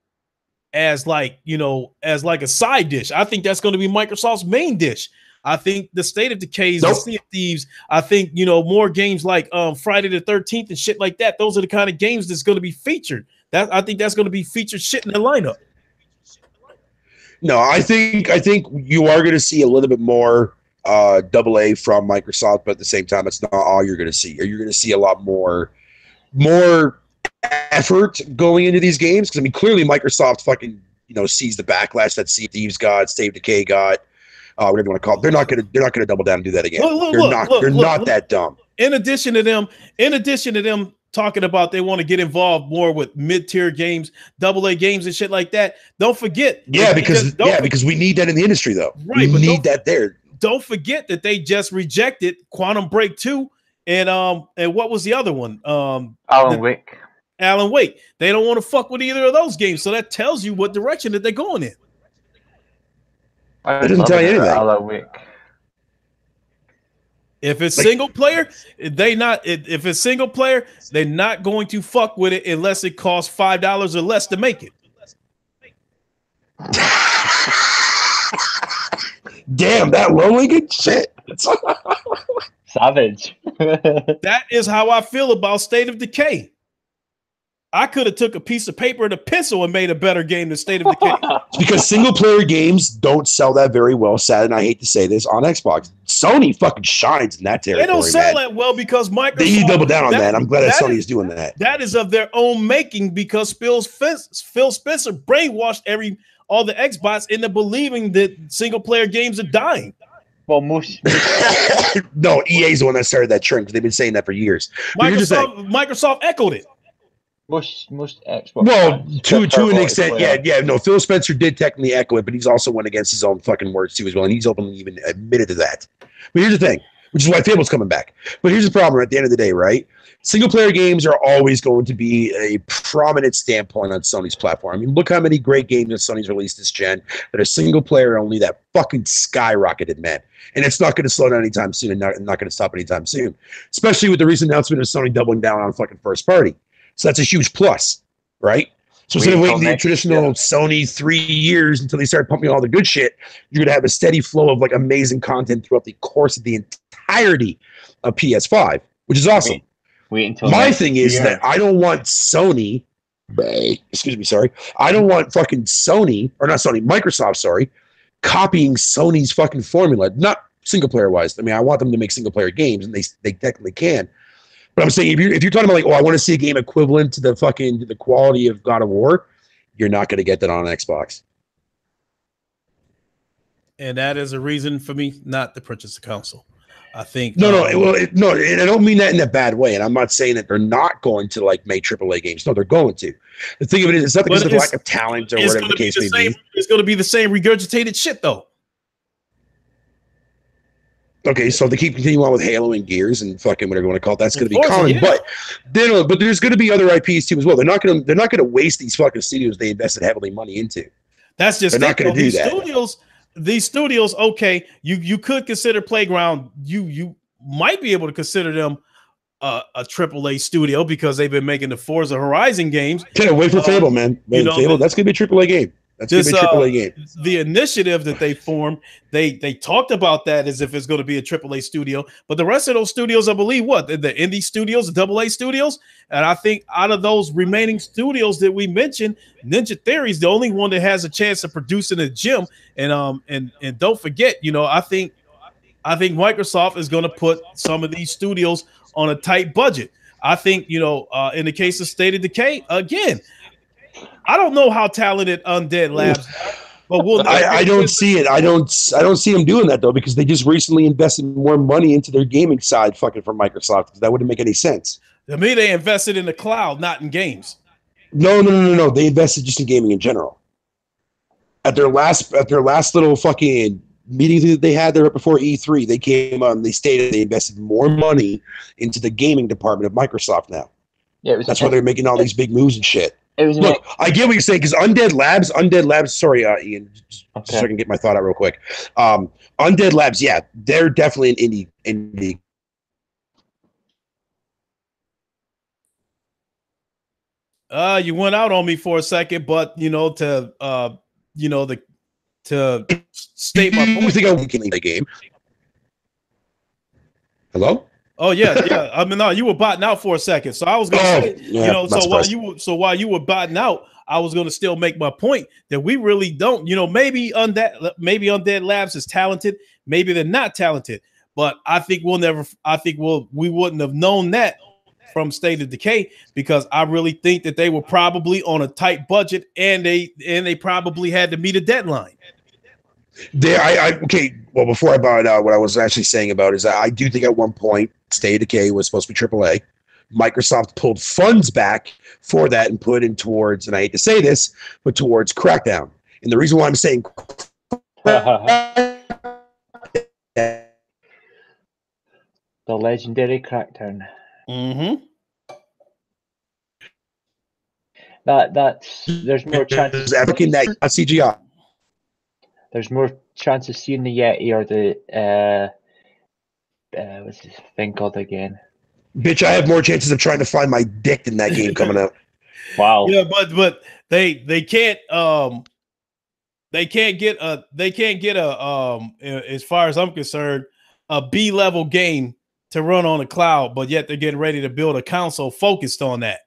as like a side dish. I think that's going to be Microsoft's main dish. I think the State of Decay, the Sea of Thieves, I think, more games like Friday the 13th and shit like that. Those are the kind of games that's going to be featured. I think that's going to be featured shit in the lineup. No, I think you are going to see a little bit more AA from Microsoft, but at the same time, it's not all you're going to see. You're going to see a lot more effort going into these games, because I mean, clearly Microsoft fucking sees the backlash that Sea of Thieves got, State of Decay got, whatever you want to call it. They're not going to double down and do that again. They're not that dumb. In addition to them talking about they want to get involved more with mid-tier games, AA games and shit like that. Don't forget. Because we need that in the industry, though. Right, we need that there. Don't forget that they just rejected Quantum Break 2 and what was the other one? Alan Wake. Alan Wake. They don't want to fuck with either of those games, so that tells you what direction that they're going in. It doesn't tell you anything. Alan Wake. If it's single player, if it's single player, they're not going to fuck with it unless it costs $5 or less to make it. Damn, that low, Lincoln? Shit. Savage. That is how I feel about State of Decay. I could have took a piece of paper and a pencil and made a better game than State of Decay. Because single-player games don't sell that very well, sad, and I hate to say this, on Xbox. Sony fucking shines in that territory, They don't sell man. that well because Microsoft... They need to double down on that. I'm glad that Sony is doing that. That is of their own making because Phil Spencer brainwashed all the Xbox into believing that single-player games are dying. Well, most No, EA's the one that started that trend. They've been saying that for years. But here's the thing. Microsoft echoed it. most Xbox. Well, fans to prefer an what extent, is yeah. No, Phil Spencer did technically echo it, but he's also went against his own fucking words too as well, and he's openly even admitted to that. But here's the thing, which is why Fable's coming back. But here's the problem at the end of the day, right? Single-player games are always going to be a prominent standpoint on Sony's platform. I mean, look how many great games that Sony's released this gen that are single-player only that fucking skyrocketed, man. And it's not going to slow down anytime soon and not going to stop anytime soon, especially with the recent announcement of Sony doubling down on fucking first party. So that's a huge plus, right? So instead of waiting the traditional Sony 3 years until they start pumping all the good shit, you're going to have a steady flow of like amazing content throughout the course of the entirety of PS5, which is awesome. Wait until my thing is that I don't want Sony, I don't want fucking Microsoft, copying Sony's fucking formula, not single player wise. I mean, I want them to make single player games, and they technically can. But I'm saying if you're talking about like, oh, I want to see a game equivalent to the quality of God of War, you're not going to get that on an Xbox. And that is a reason for me not to purchase the console. I think and I don't mean that in a bad way. And I'm not saying that they're not going to like make AAA games. No, they're going to. The thing of it is, it's not because of lack of talent or whatever the case may be. It's going to be the same regurgitated shit, though. Okay, so they keep continuing on with Halo and Gears and fucking whatever you want to call it. That's going to be common, yeah. but there's going to be other IPs too as well. They're not going to waste these fucking studios they invested heavily money into. That's just they're not going to do that. These studios, okay, you could consider Playground. You might be able to consider them a AAA studio because they've been making the Forza Horizon games. Can't wait for Fable, man. Fable, that's going to be a AAA game. That's going to be a AAA game. The initiative that they formed, they talked about that as if it's going to be a AAA studio. But the rest of those studios, I believe, the indie studios, the AA studios, and I think out of those remaining studios that we mentioned, Ninja Theory is the only one that has a chance of producing a gym. And don't forget, I think Microsoft is going to put some of these studios on a tight budget. I think in the case of State of Decay, again. I don't know how talented Undead Labs, but I don't see it. I don't see them doing that though because they just recently invested more money into their gaming side, fucking from Microsoft. Because that wouldn't make any sense. To me, they invested in the cloud, not in games. No. They invested just in gaming in general. At their last little fucking meeting that they had there before E3, they came on. They stated they invested more money into the gaming department of Microsoft now. Yeah, that's why they're making all these big moves and shit. Look, I get what you're saying because Undead Labs. Sorry, Ian, just so I can get my thought out real quick. Undead Labs, yeah, they're definitely an indie. You went out on me for a second, but to state my point. You think I can the game? Hello. Oh yeah. I mean, no, you were botting out for a second, so I was going to say, while you were botting out, I was going to still make my point that we really don't, maybe Undead Labs is talented, maybe they're not talented, but I think we wouldn't have known that from State of Decay because I really think that they were probably on a tight budget and they probably had to meet a deadline. Well, before I brought it out, what I was actually saying about is that I do think at one point State of Decay was supposed to be AAA. Microsoft pulled funds back for that and put in towards, and I hate to say this, but towards Crackdown. And the reason why I'm saying the legendary Crackdown. Mm-hmm. There's more chances African that CGI. There's more chance of seeing the Yeti or the what's this thing called again? Bitch, I have more chances of trying to find my dick in that game coming out. Wow. Yeah, but they can't They can't get a as far as I'm concerned, a B-level game to run on the cloud, but yet they're getting ready to build a console focused on that.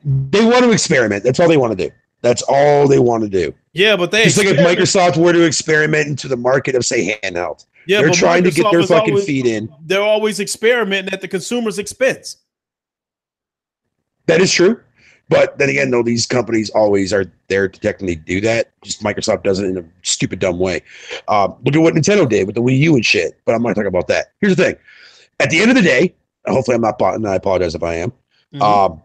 They want to experiment. That's all they want to do. That's all they want to do. Yeah, but they just like if Microsoft were to experiment into the market of say handheld. Yeah, they're trying to get their fucking feet in. They're always experimenting at the consumer's expense. That is true. But then again, though, these companies always are there to technically do that. Just Microsoft does it in a stupid, dumb way. Look at what Nintendo did with the Wii U and shit. But I'm not talking about that. Here's the thing. At the end of the day, hopefully I'm not bought, and I apologize if I am. Mm-hmm.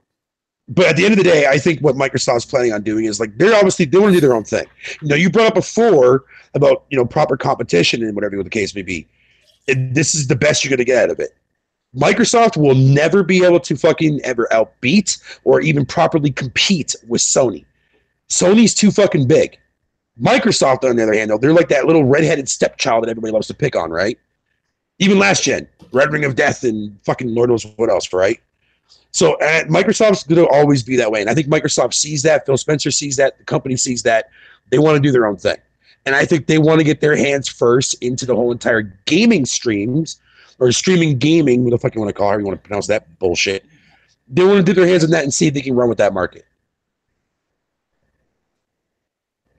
But at the end of the day, I think what Microsoft's planning on doing is like they want to do their own thing. You know, you brought up before about proper competition and whatever the case may be. And this is the best you're going to get out of it. Microsoft will never be able to fucking ever outbeat or even properly compete with Sony. Sony's too fucking big. Microsoft, on the other hand, though, they're like that little redheaded stepchild that everybody loves to pick on, right? Even last gen, Red Ring of Death and fucking Lord knows what else, right? So Microsoft's going to always be that way. And I think Microsoft sees that. Phil Spencer sees that. The company sees that. They want to do their own thing. And I think they want to get their hands first into the whole entire gaming streams or streaming gaming, what the fuck you want to call it, however you want to pronounce that bullshit. They want to dip their hands in that and see if they can run with that market.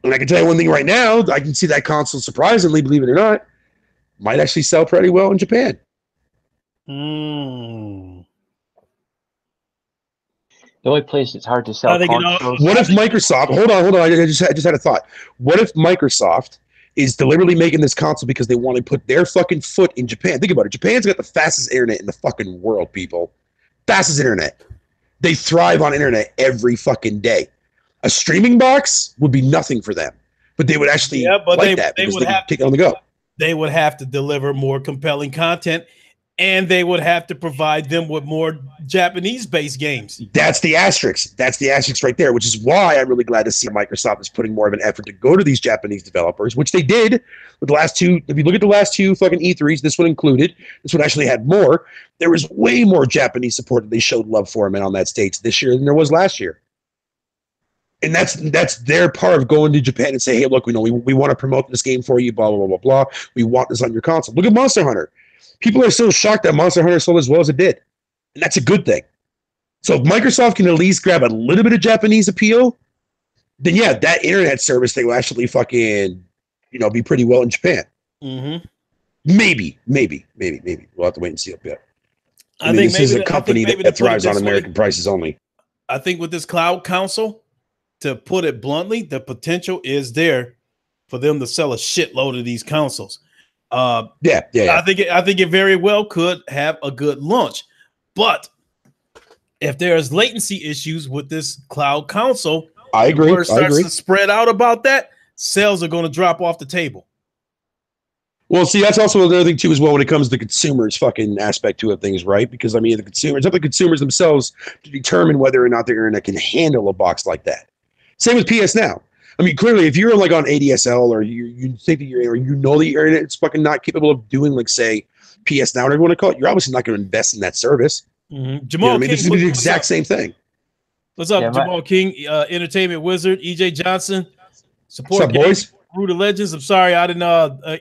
And I can tell you one thing right now, I can see that console, surprisingly, believe it or not, might actually sell pretty well in Japan. The only place it's hard to sell consoles. What if Microsoft, hold on, I just had a thought. What if Microsoft is deliberately making this console because they want to put their fucking foot in Japan? Think about it. Japan's got the fastest internet in the fucking world, people. Fastest internet. They thrive on internet every fucking day. A streaming box would be nothing for them. But they would actually like that because they could take it on the go. They would have to deliver more compelling content, and they would have to provide them with more Japanese-based games. That's the asterisk. That's the asterisk right there, which is why I'm really glad to see Microsoft is putting more of an effort to go to these Japanese developers, which they did with the last two. If you look at the last two fucking E3s, this one included, this one actually had more. There was way more Japanese support that they showed love for them on that stage this year than there was last year. And that's their part of going to Japan and say, hey, look, we want to promote this game for you, blah, blah, blah, blah, blah. We want this on your console. Look at Monster Hunter. People are still shocked that Monster Hunter sold as well as it did. And that's a good thing. So if Microsoft can at least grab a little bit of Japanese appeal, then yeah, that internet service thing will actually fucking, be pretty well in Japan. Mm-hmm. Maybe. We'll have to wait and see up yet. I mean, this is a company that thrives on American prices only. I think with this cloud console, to put it bluntly, the potential is there for them to sell a shitload of these consoles. Yeah. I think it very well could have a good launch, but if there's latency issues with this cloud console, I agree. Word starts to spread out about that, sales are going to drop off the table. Well, see, that's also another thing too, as well, when it comes to the consumers' fucking aspect to things, right? Because I mean, it's up to the consumers themselves to determine whether or not their internet can handle a box like that. Same with PS Now. I mean, clearly, if you're like on ADSL or you think that the internet is fucking not capable of doing, like, say, PS Now, whatever you want to call it, you're obviously not going to invest in that service. Mm-hmm. Jamal, King, this is the exact same thing. What's up, Jamal King, Entertainment Wizard, EJ Johnson, support what's up, boys? Root of Legends. I'm sorry I didn't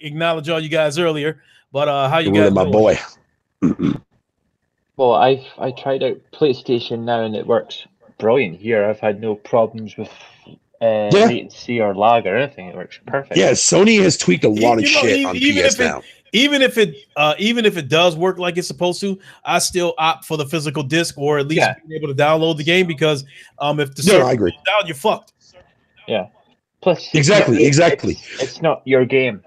acknowledge all you guys earlier, but how you guys doing? My boy. Well, I tried out PlayStation Now and it works brilliant here. I've had no problems with latency or lag or anything. It works perfect. Yeah, Sony has tweaked a lot of shit on PS Now. Even if it does work like it's supposed to, I still opt for the physical disc or at least being able to download the game because if the server goes down, you're fucked. Yeah. Plus, exactly. It's not your game.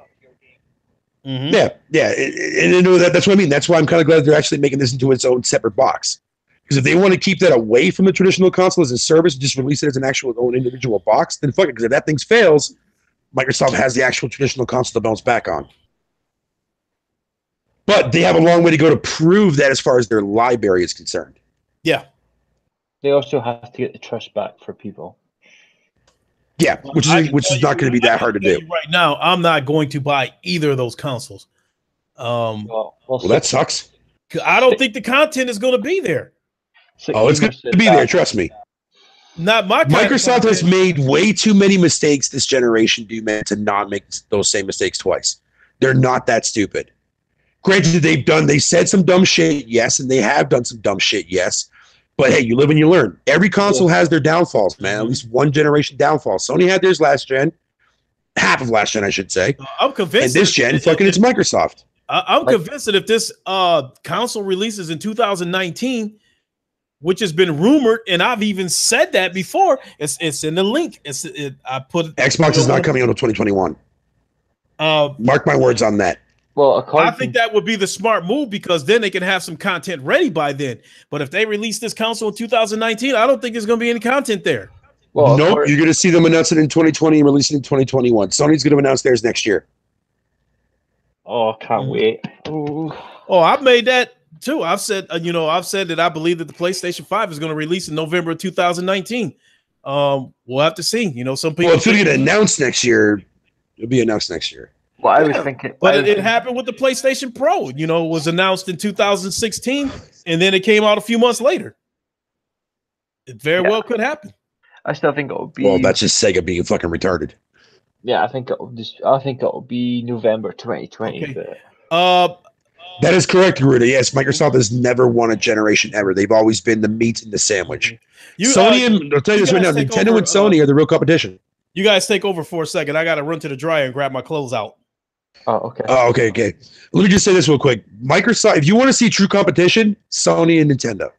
Mm-hmm. Yeah, and that's what I mean. That's why I'm kind of glad they're actually making this into its own separate box. Because if they want to keep that away from the traditional console as a service, just release it as an actual own individual box, then fuck it. Because if that thing fails, Microsoft has the actual traditional console to bounce back on. But they have a long way to go to prove that as far as their library is concerned. Yeah. They also have to get the trust back for people. Yeah, which is not going to be that hard to do. Right now, I'm not going to buy either of those consoles. Well, that sucks. I don't think the content is going to be there. It's going to be there. Trust me. Not my kind of Microsoft has content. made way too many mistakes this generation, do man, to not make those same mistakes twice. They're not that stupid. Granted, they said some dumb shit, yes, and they have done some dumb shit, yes. But hey, you live and you learn. Every console has their downfalls, man. At least one generation downfall. Sony had theirs last gen, half of last gen, I should say. I'm convinced. And this gen, fucking, it's Microsoft. I'm convinced that if this console releases in 2019, which has been rumored, and I've even said that before, it's in the link. I put Xbox is not coming out until 2021. Mark my words on that. Well, I think that would be the smart move because then they can have some content ready by then. But if they release this console in 2019, I don't think there's going to be any content there. Well, nope, you're going to see them announce it in 2020 and release it in 2021. Sony's going to announce theirs next year. Oh, I can't wait. Ooh. Oh, I've made that too. I've said, I've said that I believe that the PlayStation 5 is going to release in November of 2019. We'll have to see. Some people. Well, if it's going to announce next year, it'll be announced next year. Well, I was thinking, but it happened with the PlayStation Pro. It was announced in 2016, and then it came out a few months later. It very well could happen. I still think it'll be. Well, that's just Sega being fucking retarded. Yeah, I think it'll be November 2020. Okay. That is correct, Garuda. Yes, Microsoft has never won a generation ever. They've always been the meat in the sandwich. Sony and I'll tell you this right now, Nintendo and Sony are the real competition. You guys take over for a second. I got to run to the dryer and grab my clothes out. Oh, okay. Oh, okay. Let me just say this real quick. Microsoft, if you want to see true competition, Sony and Nintendo.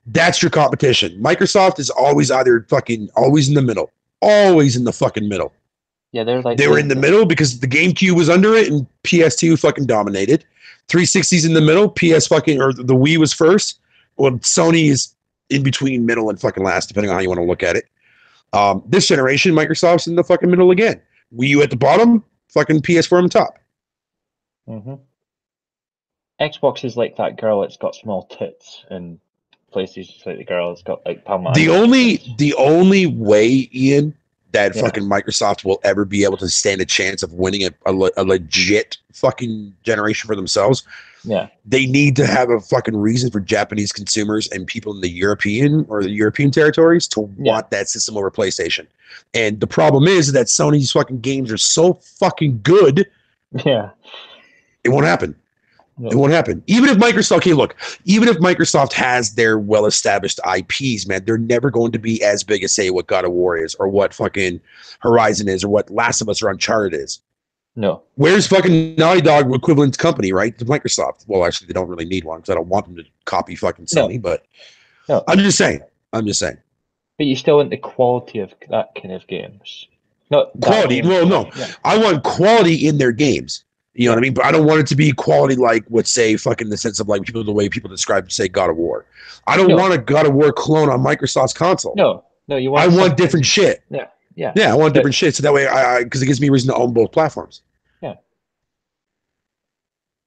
That's your competition. Microsoft is always always in the middle. Always in the fucking middle. Yeah, they were in the middle because the GameCube was under it and PS2 fucking dominated. 360's in the middle, or the Wii was first. Well, Sony is in between middle and fucking last, depending on how you want to look at it. This generation, Microsoft's in the fucking middle again. Wii U at the bottom, fucking PS4 on the top. Mm-hmm. Xbox is like that girl that's got small tits, and PlayStation's like the girl that's got like palm. The only way, Ian, that fucking Microsoft will ever be able to stand a chance of winning a legit fucking generation for themselves. Yeah, they need to have a fucking reason for Japanese consumers and people in the European territories to want that system over PlayStation. And the problem is that Sony's fucking games are so fucking good. Yeah, it won't happen. It won't happen. Even if Microsoft has their well-established IPs, man, they're never going to be as big as, say, what God of War is, or what fucking Horizon is, or what Last of Us or Uncharted is. No. Where's fucking Naughty Dog equivalent company, right? To Microsoft. Well, actually, they don't really need one because I don't want them to copy fucking Sony, but I'm just saying. But you still want the quality of that kind of games. Not quality. Well, no. Yeah. I want quality in their games. You know what I mean? But I don't want it to be quality like what, say, fucking the sense of like the way people describe, say, God of War. I don't want a God of War clone on Microsoft's console. No, you want. I want different shit. Yeah. I want different shit. So that way, because it gives me a reason to own both platforms. Yeah.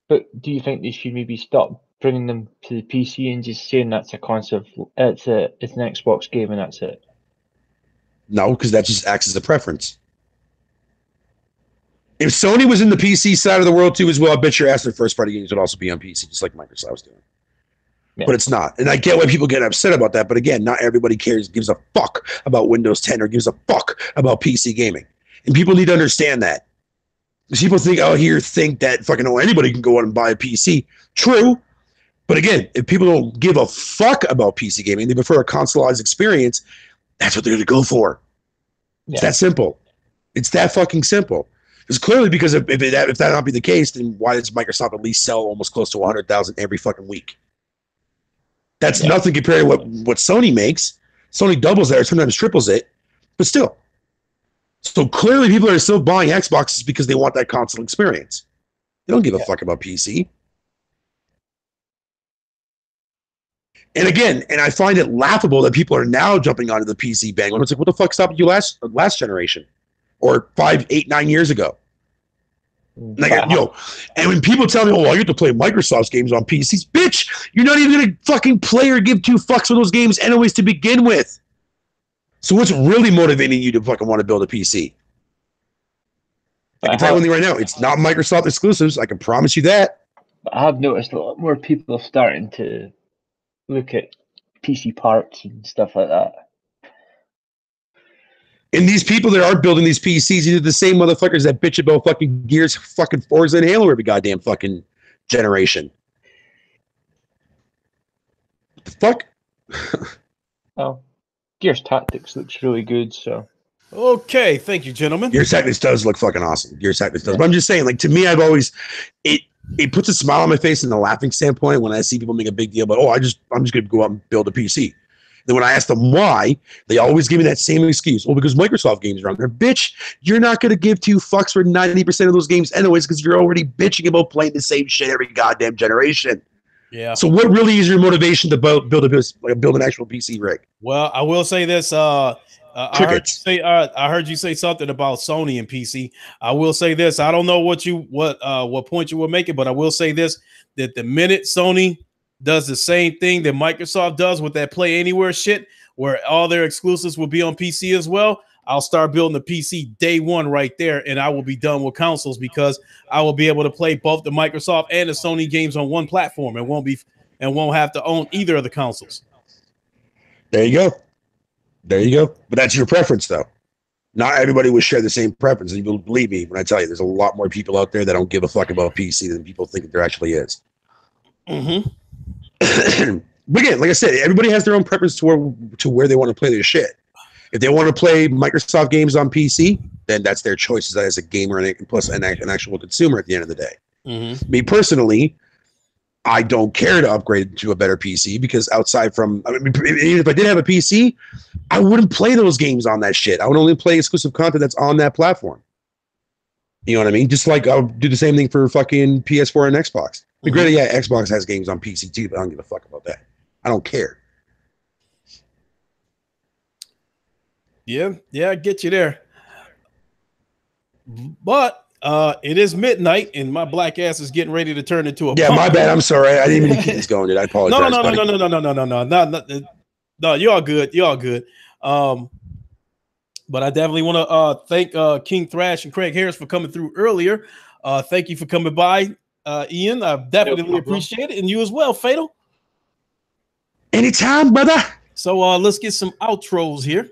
But do you think they should maybe stop bringing them to the PC and just saying that's a console, it's an Xbox game and that's it? No, because that just acts as a preference. If Sony was in the PC side of the world too as well, I bet your ass their first-party games would also be on PC, just like Microsoft's doing. Yeah. But it's not. And I get why people get upset about that. But again, not everybody gives a fuck about Windows 10 or gives a fuck about PC gaming. And people need to understand that. Because people think that fucking anybody can go out and buy a PC. True. But again, if people don't give a fuck about PC gaming, they prefer a consoleized experience, that's what they're going to go for. Yeah. It's that simple. It's that fucking simple. Because clearly, if that not be the case, then why does Microsoft at least sell almost close to 100,000 every fucking week? That's nothing compared to what Sony makes. Sony doubles that or sometimes triples it, but still. So clearly, people are still buying Xboxes because they want that console experience. They don't give a fuck about PC. And again, I find it laughable that people are now jumping onto the PC bandwagon. It's like, what the fuck stopped you last generation? Or 5, 8, 9 years ago. Like, and when people tell me, I get to play Microsoft's games on PCs, bitch, you're not even going to fucking play or give two fucks for those games anyways to begin with. So what's really motivating you to fucking want to build a PC? I can tell you one thing right now, it's not Microsoft exclusives. I can promise you that. I have noticed a lot more people starting to look at PC parts and stuff like that. And these people that are building these PCs, these are the same motherfuckers that bitch about fucking Gears, fucking Forza, and Halo every goddamn fucking generation. What the fuck? Oh, Gears Tactics looks really good. So Okay, thank you, gentlemen. Gears Tactics does look fucking awesome. Gears Tactics does. But I'm just saying, like, to me, I've always it puts a smile on my face in the laughing standpoint when I see people make a big deal about, I'm just gonna go out and build a PC. Then when I ask them why, they always give me that same excuse. Well, because Microsoft games are on there. Bitch, you're not going to give 2 fucks for 90% of those games anyways because you're already bitching about playing the same shit every goddamn generation. Yeah. So what really is your motivation to build an actual PC rig? Well, I will say this. I heard you say something about Sony and PC. I will say this. I don't know what point you were making, but I will say this: that the minute Sony does the same thing that Microsoft does with that Play Anywhere shit, where all their exclusives will be on PC as well, I'll start building the PC day one right there, and I will be done with consoles because I will be able to play both the Microsoft and the Sony games on one platform and won't have to own either of the consoles. There you go. There you go. But that's your preference, though. Not everybody will share the same preference. And you'll believe me when I tell you, there's a lot more people out there that don't give a fuck about PC than people think that there actually is. Mm-hmm. But again, like I said, everybody has their own preference to where they want to play their shit. If they want to play Microsoft games on PC, then that's their choice as a gamer and plus an actual consumer at the end of the day. Mm-hmm. Me personally, I don't care to upgrade to a better PC because aside from, even if I did have a PC, I wouldn't play those games on that shit. I would only play exclusive content that's on that platform. You know what I mean? Just like I'll do the same thing for fucking PS4 and Xbox. Mm-hmm. Granted, yeah, Xbox has games on PC too, but I don't give a fuck about that. I don't care. Yeah, I get you there. But it is midnight, and my black ass is getting ready to turn into a Yeah, pumpkin. my bad. I'm sorry. I didn't mean to keep this going, dude. I apologize. No, you're all good. You're all good. But I definitely want to thank King Thrash and Craig Harris for coming through earlier. Thank you for coming by, Ian. I definitely appreciate it, and you as well, Fatal. Anytime, brother. So let's get some outros here.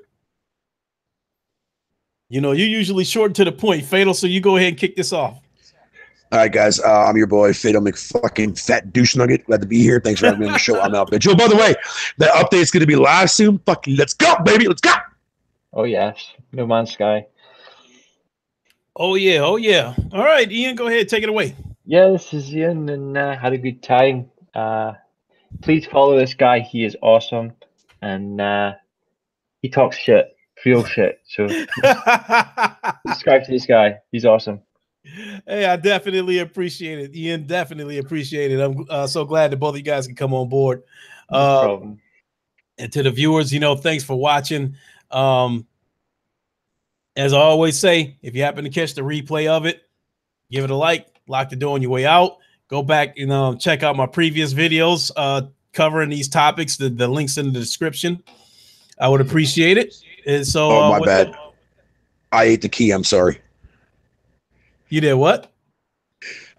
You know, you're usually short to the point, Fatal, so you go ahead and kick this off. All right, guys. I'm your boy, Fatal McFucking Fat Douche Nugget. Glad to be here. Thanks for having me on the show. I'm out, bitch. Oh, by the way, that update's going to be live soon. Fucking let's go, baby. Let's go. Oh, yes. No Man's Sky. Oh, yeah. All right, Ian, go ahead. Take it away. Yeah, this is Ian, and had a good time. Please follow this guy. He is awesome, and he talks shit. Real shit. So subscribe to this guy. He's awesome. Hey, I definitely appreciate it. Ian, definitely appreciate it. I'm so glad that both of you guys can come on board. No problem. And to the viewers, thanks for watching. As I always say, if you happen to catch the replay of it, give it a like, lock the door on your way out. Go back and check out my previous videos covering these topics. The links in the description. I would appreciate it. And so, my bad. I ate the key. I'm sorry. You did what?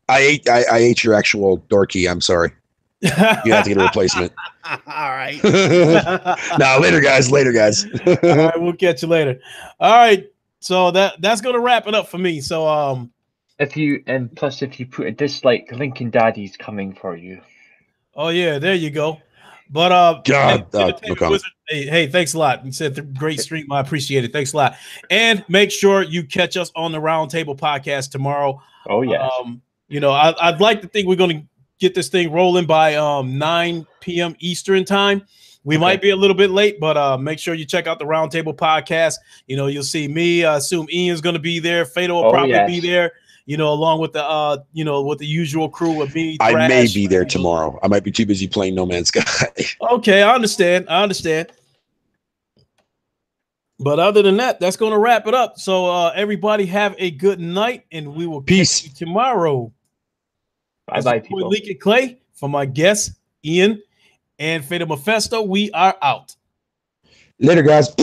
I ate your actual door key. I'm sorry. You have to get a replacement. All right. Nah, later, guys. All right, we'll catch you later. All right. So that's gonna wrap it up for me. So if you put a dislike, Lincoln Daddy's coming for you. Oh yeah, there you go. But no hey, thanks a lot. You said great stream. I appreciate it. Thanks a lot. And make sure you catch us on the Roundtable podcast tomorrow. Oh yeah. I'd like to think we're going to get this thing rolling by 9 p.m. Eastern time. We might be a little bit late, but make sure you check out the Roundtable podcast. You'll see me. I assume Ian's going to be there. Fatal will probably be there. Along with the with the usual crew with me. I may be there tomorrow. I might be too busy playing No Man's Sky. Okay, I understand. But other than that, that's going to wrap it up. So everybody have a good night, and we will peace catch you tomorrow. Bye, people. Leak and Clay for my guests Ian and Fatal Mephisto. We are out. Later, guys.